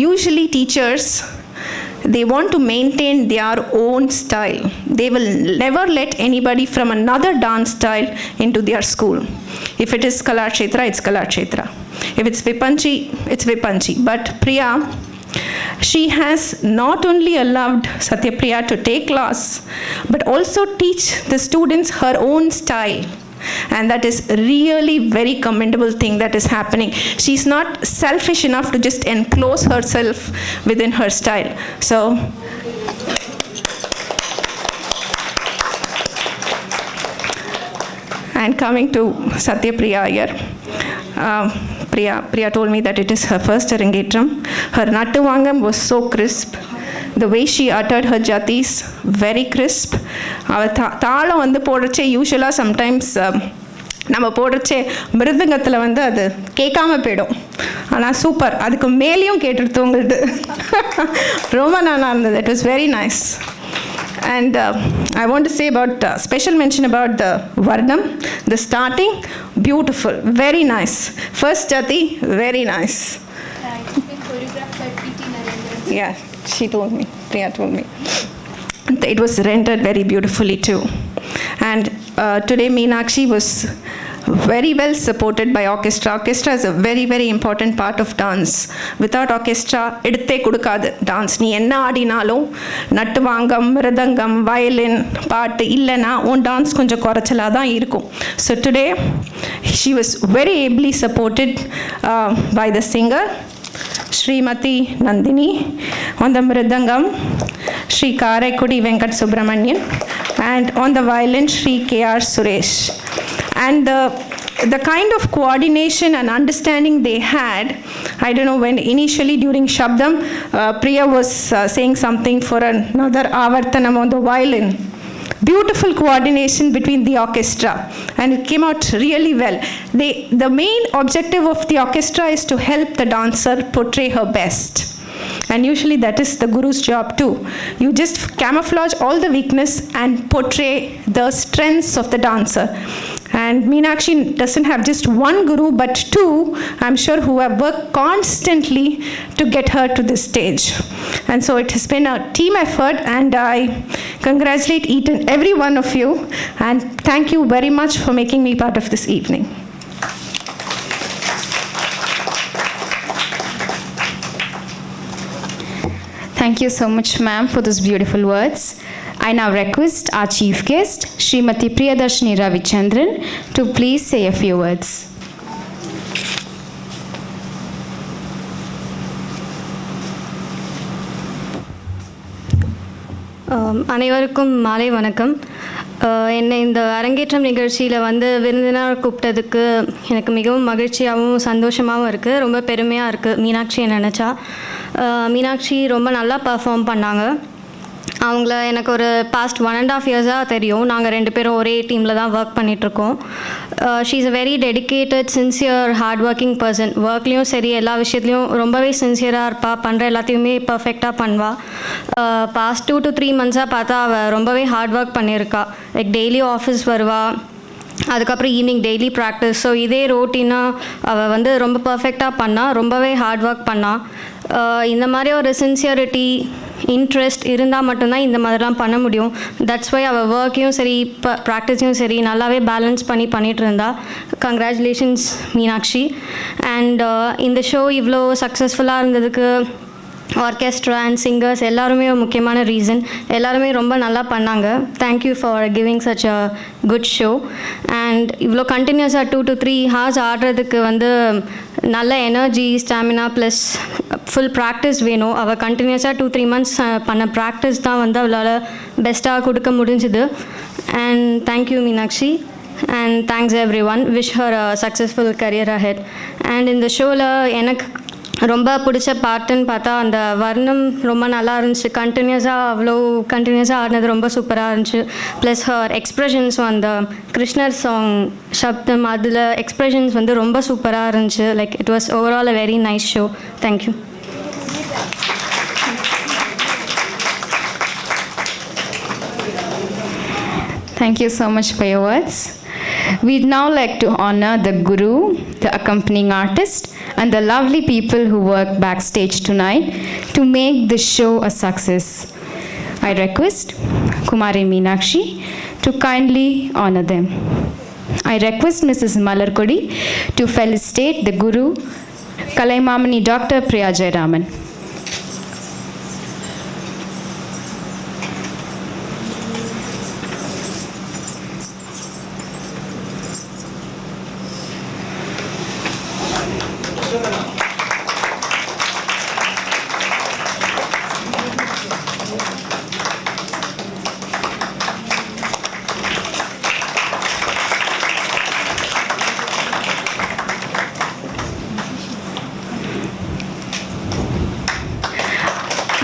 usually teachers, they want to maintain their own style. They will never let anybody from another dance style into their school. If it is Kalakshetra, it's Kalakshetra. If it's Vipanchi, it's Vipanchi. But Priya, she has not only allowed Satyapriya to take class, but also teach the students her own style. And that is really very commendable thing that is happening. She's not selfish enough to just enclose herself within her style. So, and coming to Satyapriya Iyer, Priya told me that it is her first Arangetram. Her Nattuvangam was so crisp. The way she uttered her jatis, very crisp. தாளம் வந்து போடுறச்சே யூஸ்வலாக sometimes நம்ம போடுறச்சே மிருதங்கத்தில் வந்து அது கேட்காம போயிடும். ஆனால் super, அதுக்கு மேலேயும் கேட்டுடுத்து உங்கள்து. ரொம்ப நல்லா இருந்தது. It was very nice. And I want to say about special mention about the Varnam, the starting, beautiful, very nice. First jati, very nice. It's been choreographed by P.T. Narendran. Yeah, she told me, Priya told me. It was rendered very beautifully too. And today Meenakshi was very well supported by orchestra. Orchestra is a very, very important part of dance. Without orchestra, eduthe kudukadu dance. Nee enna aadinalum nattuvangam, miradangam, violin, paattu illana on dance konja korachala dhaan irukum. So today she was very ably supported by the singer Srimati Nandini, on the mridangam Sri Karaikudi Venkat Subramanian, and on the violin Sri K.R. Suresh. And the kind of coordination and understanding they had, I don't know, when initially during Shabdam, Priya was saying something for another Avartanam on the violin. Beautiful coordination between the orchestra, and it came out really well. The main objective of the orchestra is to help the dancer portray her best. And usually that is the Guru's job too. You just camouflage all the weakness and portray the strengths of the dancer. And Meenakshi doesn't have just one Guru, but two, I'm sure, who have worked constantly to get her to this stage. And so it has been a team effort, and I congratulate each and every one of you, and thank you very much for making me part of this evening. Thank you so much, ma'am, for those beautiful words. I now request our chief guest, Srimati Priyadarshini Ravichandran, to please say a few words. அனைவருக்கும் மாலை வணக்கம். என்னை இந்த அரங்கேற்றம் நிகழ்ச்சியில் வந்து விருந்தினர் கூப்பிட்டதுக்கு எனக்கு மிகவும் மகிழ்ச்சியாகவும் சந்தோஷமாகவும் இருக்குது. ரொம்ப பெருமையாக இருக்குது மீனாட்சியை நினச்சா. மீனாட்சி ரொம்ப நல்லா பர்ஃபார்ம் பண்ணாங்க. அவங்கள எனக்கு ஒரு பாஸ்ட் 1.5 இயர்ஸாக தெரியும். நாங்கள் 2 பேரும் ஒரே டீமில் தான் ஒர்க் பண்ணிகிட்ருக்கோம். She is a very dedicated, sincere, hard working person. ஒர்க்லேயும் சரி, எல்லா விஷயத்துலையும் ரொம்பவே சின்சியராக இருப்பாள். பண்ணுற எல்லாத்தையுமே பர்ஃபெக்டாக பண்ணுவாள். பாஸ்ட் 2 to 3 மந்த்ஸாக பார்த்தா அவள் ரொம்பவே ஹார்ட் ஒர்க் பண்ணியிருக்கா. லைக் டெய்லி ஆஃபீஸ் வருவாள், அதுக்கப்புறம் ஈவினிங் டெய்லி ப்ராக்டிஸ். ஸோ இதே ரோட்டீனாக அவள் வந்து ரொம்ப பர்ஃபெக்டாக பண்ணால், ரொம்பவே ஹார்ட் ஒர்க் பண்ணால். இந்த மாதிரி ஒரு சின்சியரிட்டி, இன்ட்ரெஸ்ட் இருந்தால் மட்டும்தான் இந்த மாதிரிலாம் பண்ண முடியும். தட்ஸ் வை அவள் ஒர்க்கையும் சரி, இப்போ ப்ராக்டிஸையும் சரி நல்லாவே பேலன்ஸ் பண்ணிகிட்டு இருந்தா. கங்க்ராச்சுலேஷன்ஸ் மீனாட்சி. அண்ட் இந்த ஷோ இவ்வளோ சக்ஸஸ்ஃபுல்லாக இருந்ததுக்கு ஆர்கெஸ்ட்ரா அண்ட் சிங்கர்ஸ் எல்லாருமே ஒரு முக்கியமான ரீசன். எல்லாருமே ரொம்ப நல்லா பண்ணாங்க. Thank you for giving such a good show. And இவ்வளோ கண்டினியூஸாக 2 to 3 hours ஆடுறதுக்கு வந்து நல்ல energy, stamina plus full practice வேணும். அவள் கண்டினியூஸாக 2-3 months பண்ண ப்ராக்டிஸ் தான் வந்து அவளால் பெஸ்ட்டாக கொடுக்க முடிஞ்சுது. And thank you Meenakshi. and thanks everyone. Wish her a successful career ahead. And in the ஷோவில் எனக்கு ரொம்ப பிடிச்ச பாட்டுன்னு பார்த்தா அந்த வர்ணம் ரொம்ப நல்லா இருந்துச்சு. கண்டினியூஸாக ஆடினது ரொம்ப சூப்பராக இருந்துச்சு. ப்ளஸ் ஹர் எக்ஸ்ப்ரெஷன்ஸும் அந்த கிருஷ்ணர் சாங் சப்தம் அதில் எக்ஸ்ப்ரெஷன்ஸ் வந்து ரொம்ப சூப்பராக இருந்துச்சு. Like it was overall a very nice show. Thank you. Thank you so much for your words. We'd now like to honor the guru, the accompanying artist, and the lovely people who worked backstage tonight to make this show a success. I request Kumari Meenakshi to kindly honor them. I request Mrs. Malarkodi to felicitate the guru, Kalaimamani Dr. Priya Jayaraman.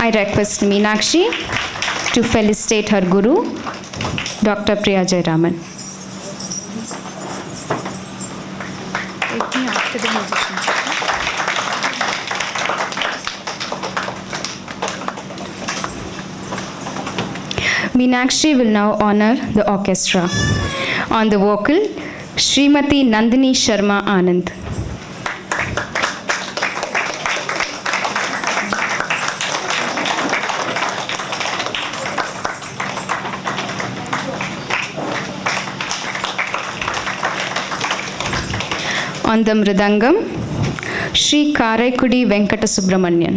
I request Meenakshi to felicitate her guru, Dr. Priya Jayaraman. Meenakshi will now honor the orchestra. On the vocal, Srimati Nandini Sharma Anand. On the mridangam, Sri Karaikudi Venkata Subramanian.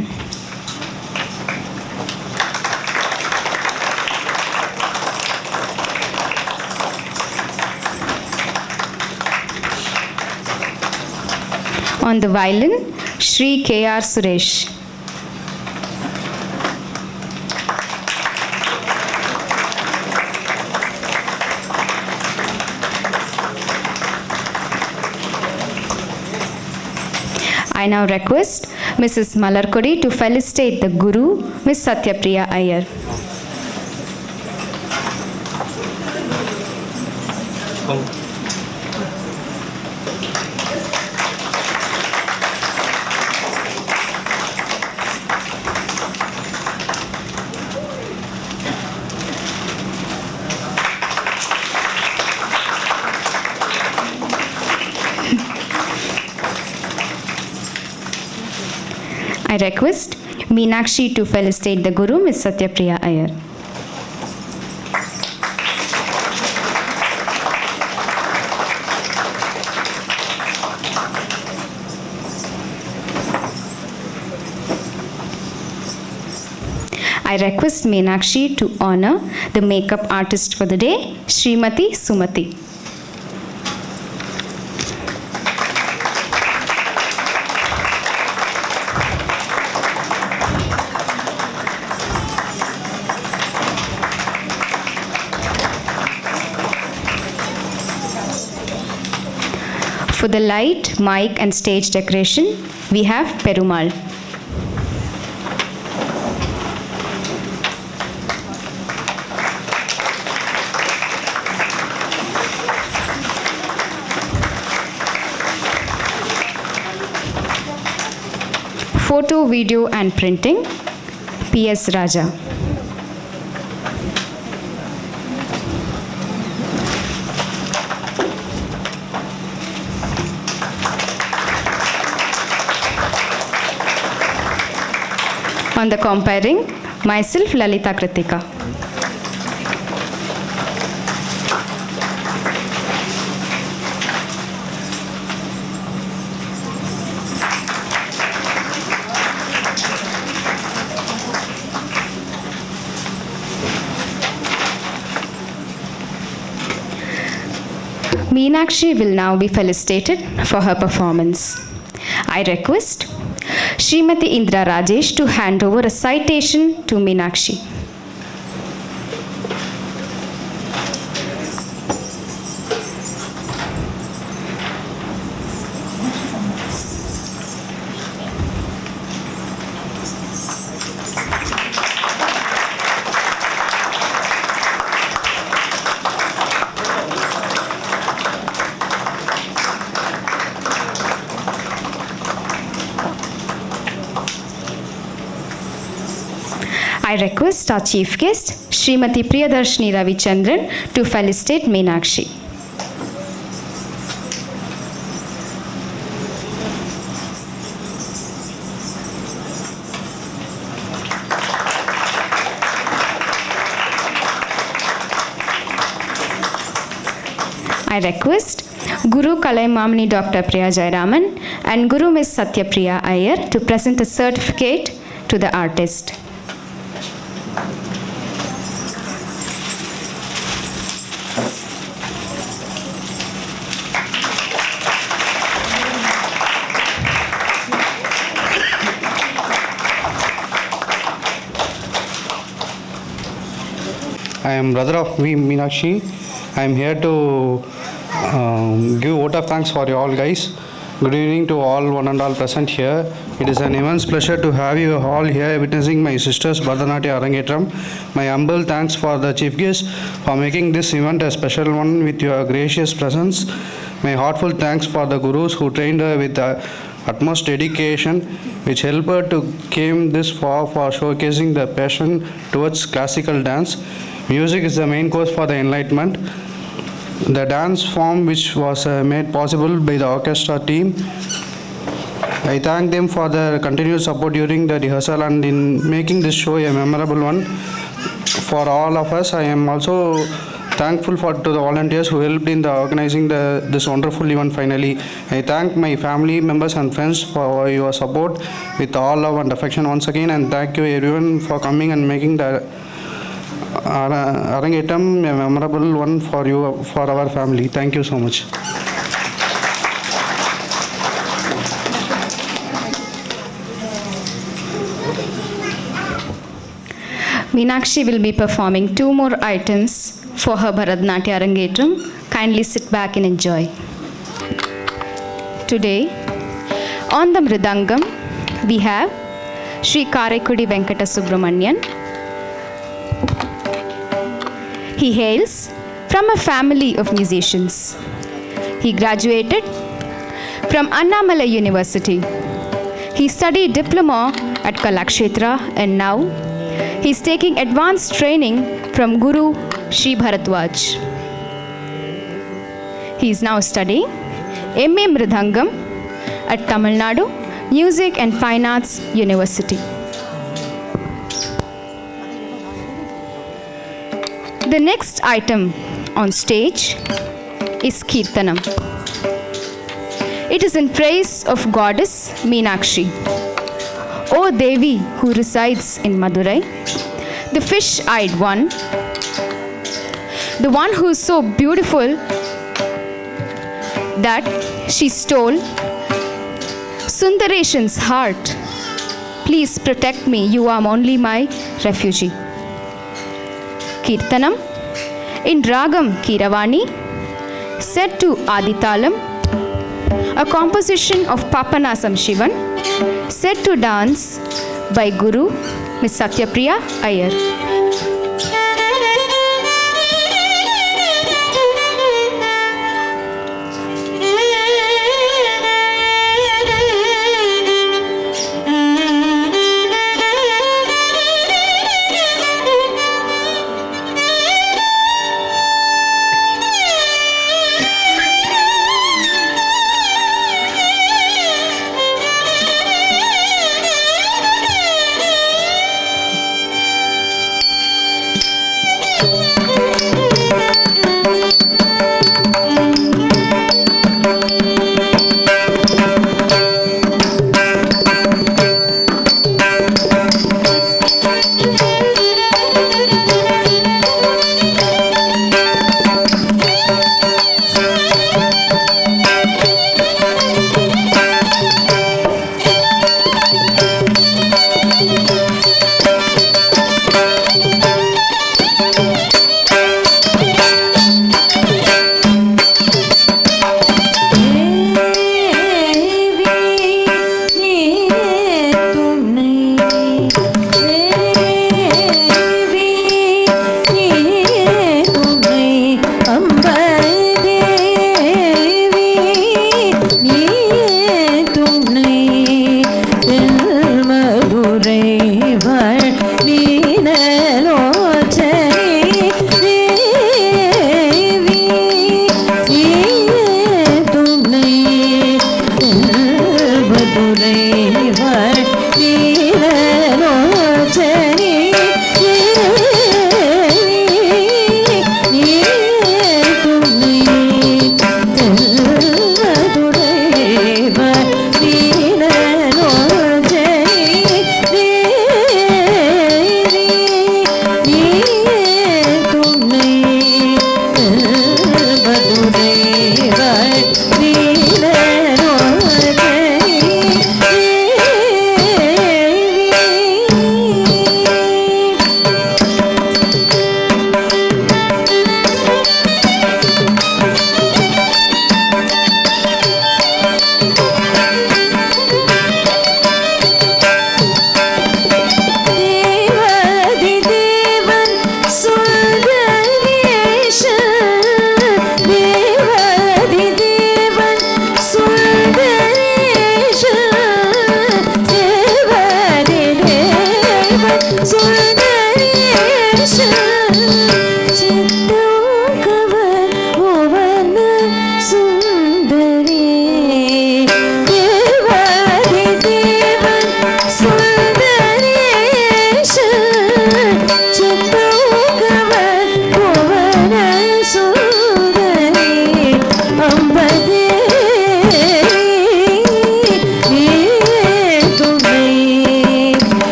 On the violin, Sri K.R. Suresh. I now request Mrs. Malarkodi to felicitate the Guru, Ms. Satyapriya Iyer. I request Meenakshi to felicitate the Guru, Ms. Satyapriya Iyer. I request Meenakshi to honor the makeup artist for the day, Srimati Sumati. For the light, mic and stage decoration, we have Perumal. Photo, video and printing, P.S. Raja. On the comparing, myself Lalita Kritika. Meenakshi will now be felicitated for her performance. I request Srimati Indra Rajesh to hand over a citation to Meenakshi. I request our chief guest, Srimati Priyadarshini Ravichandran, to felicitate Meenakshi. I request Guru Kalaimamani Dr. Priya Jayaraman and Guru Ms. Satyapriya Iyer to present a certificate to the artist. I am brother of Meenakshi. I am here to give vote of thanks for you all guys. Good evening to all one and all present here. It is an immense pleasure to have you all here witnessing my sister's Bharatanatyam Arangetram. My humble thanks for the chief guest for making this event a special one with your gracious presence. My heartfelt thanks for the gurus who trained her with the utmost dedication, which helped her to came this far for showcasing the passion towards classical dance. Music is the main cause for the enlightenment. The dance form which was made possible by the orchestra team. I thank them for their continued support during the rehearsal and in making this show a memorable one for all of us. I am also thankful to the volunteers who helped in the organizing this wonderful event finally. I thank my family members and friends for your support with all love and affection once again, and thank you everyone for coming and making the Arangetram a memorable one for you, for our family. Thank you so much. Meenakshi will be performing 2 more items for her Bharatanatyam Arangetram. Kindly sit back and enjoy. Today, on the Mridangam, we have Sri Karaikudi Venkata Subramanian. He hails from a family of musicians. He graduated from Annamalai University. He studied diploma at Kalakshetra and now he is taking advanced training from Guru Sri Bharatwaj. He is now studying MA Mridangam at Tamil Nadu Music and Fine Arts University. The next item on stage is Kirtanam. It is in praise of goddess Meenakshi. O Devi who resides in Madurai, the fish-eyed one, the one who is so beautiful that she stole Sundareshan's heart. Please protect me, you are only my refugee. Kirtanam in Ragam Kiravani, set to Aditalam, a composition of Papanasam Shivan, set to dance by Guru Ms. Satyapriya Iyer.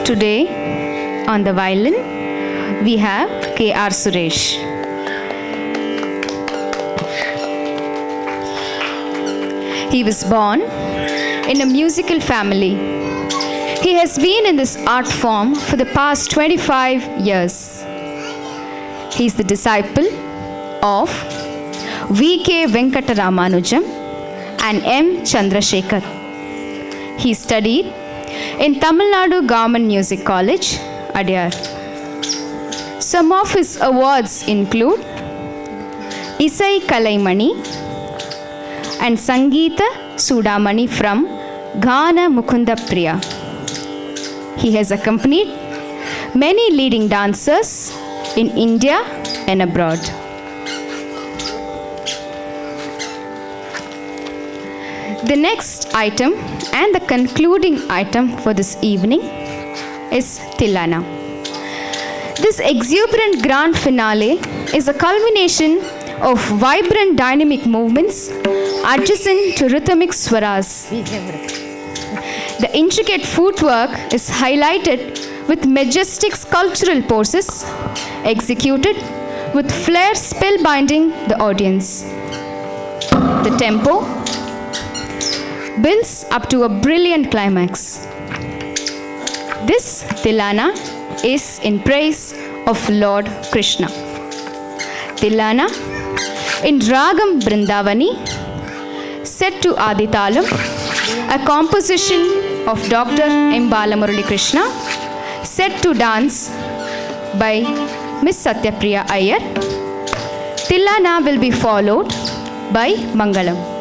Today, on the violin, we have K.R. Suresh. He was born in a musical family. He has been in this art form for the past 25 years. He is the disciple of V.K. Venkataramanujan and M. Chandrasekhar. He studied in Tamil Nadu Government Music College, Adyar. Some of his awards include Isai Kalaimani and Sangeeta Sudamani from Ghana Mukunda Priya. He has accompanied many leading dancers in India and abroad. The next item and the concluding item for this evening is Tilana. This exuberant grand finale is a culmination of vibrant dynamic movements adjacent to rhythmic swaras. The intricate footwork is highlighted with majestic sculptural poses executed with flair spellbinding the audience. The tempo builds up to a brilliant climax. This Tilana is in praise of Lord Krishna. Tilana in Ragam Brindavani, set to Aditalam, a composition of Dr. M. Balamurali Krishna, set to dance by Miss Satyapriya Iyer. Tilana will be followed by Mangalam.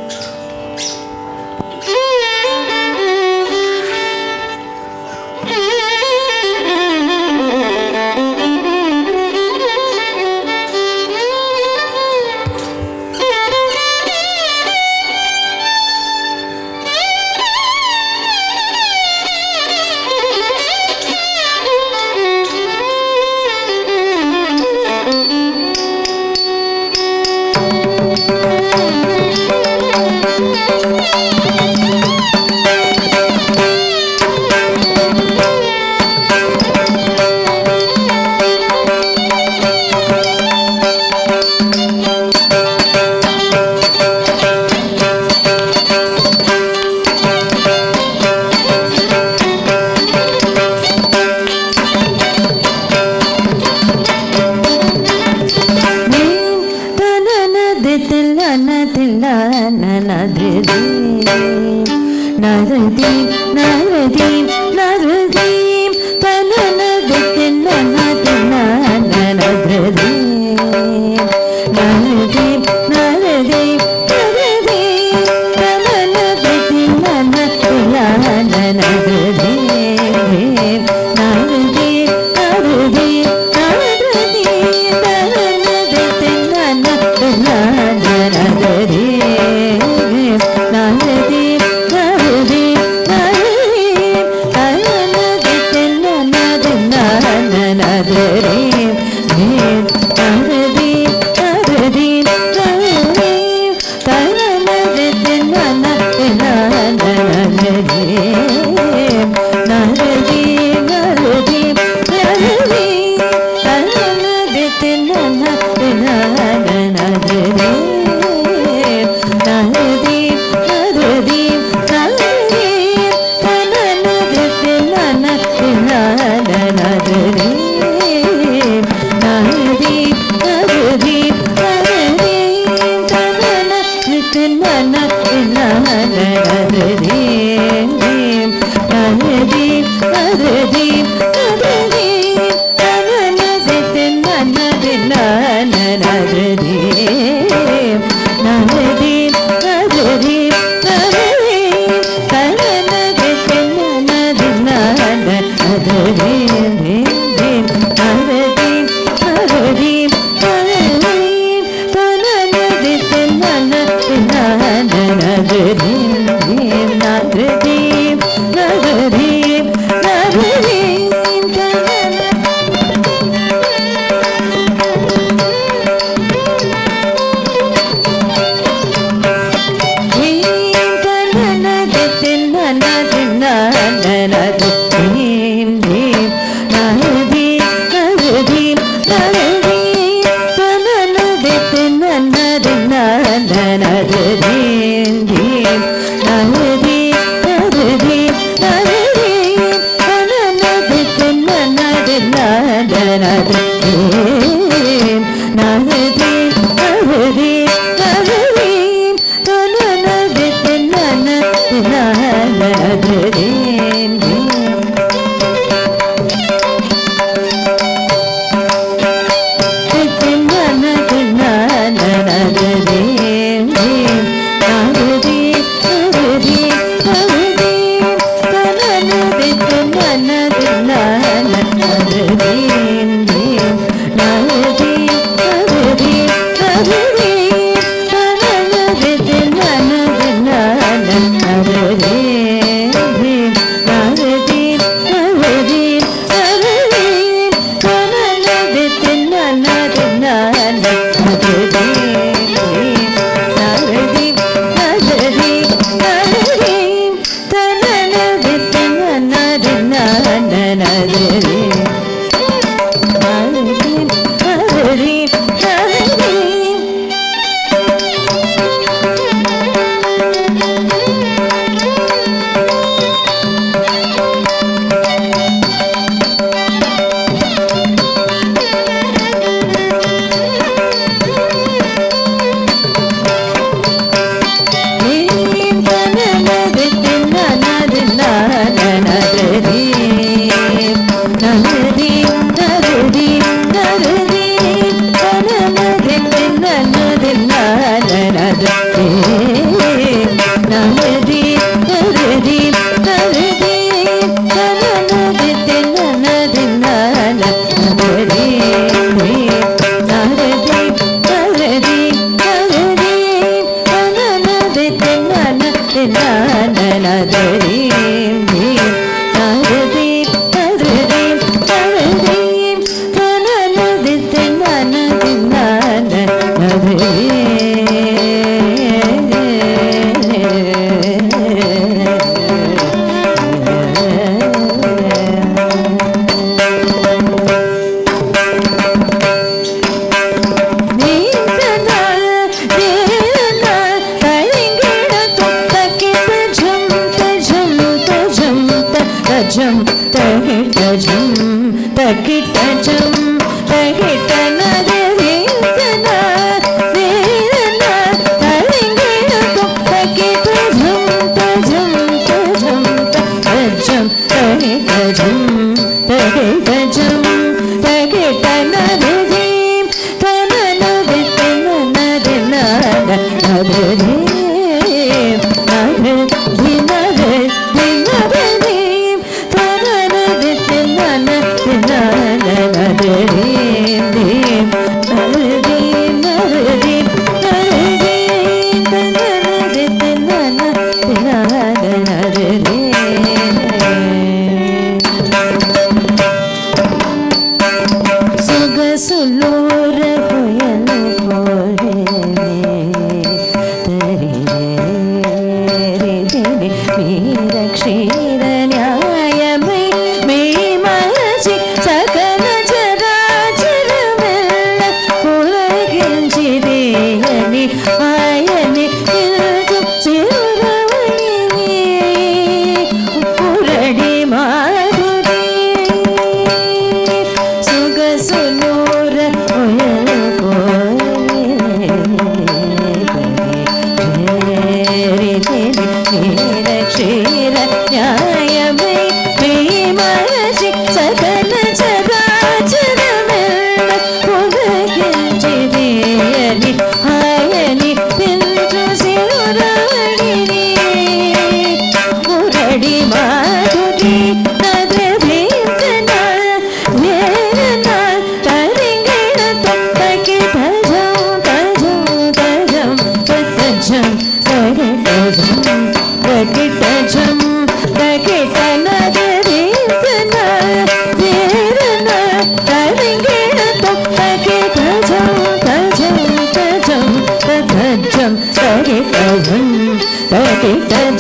Take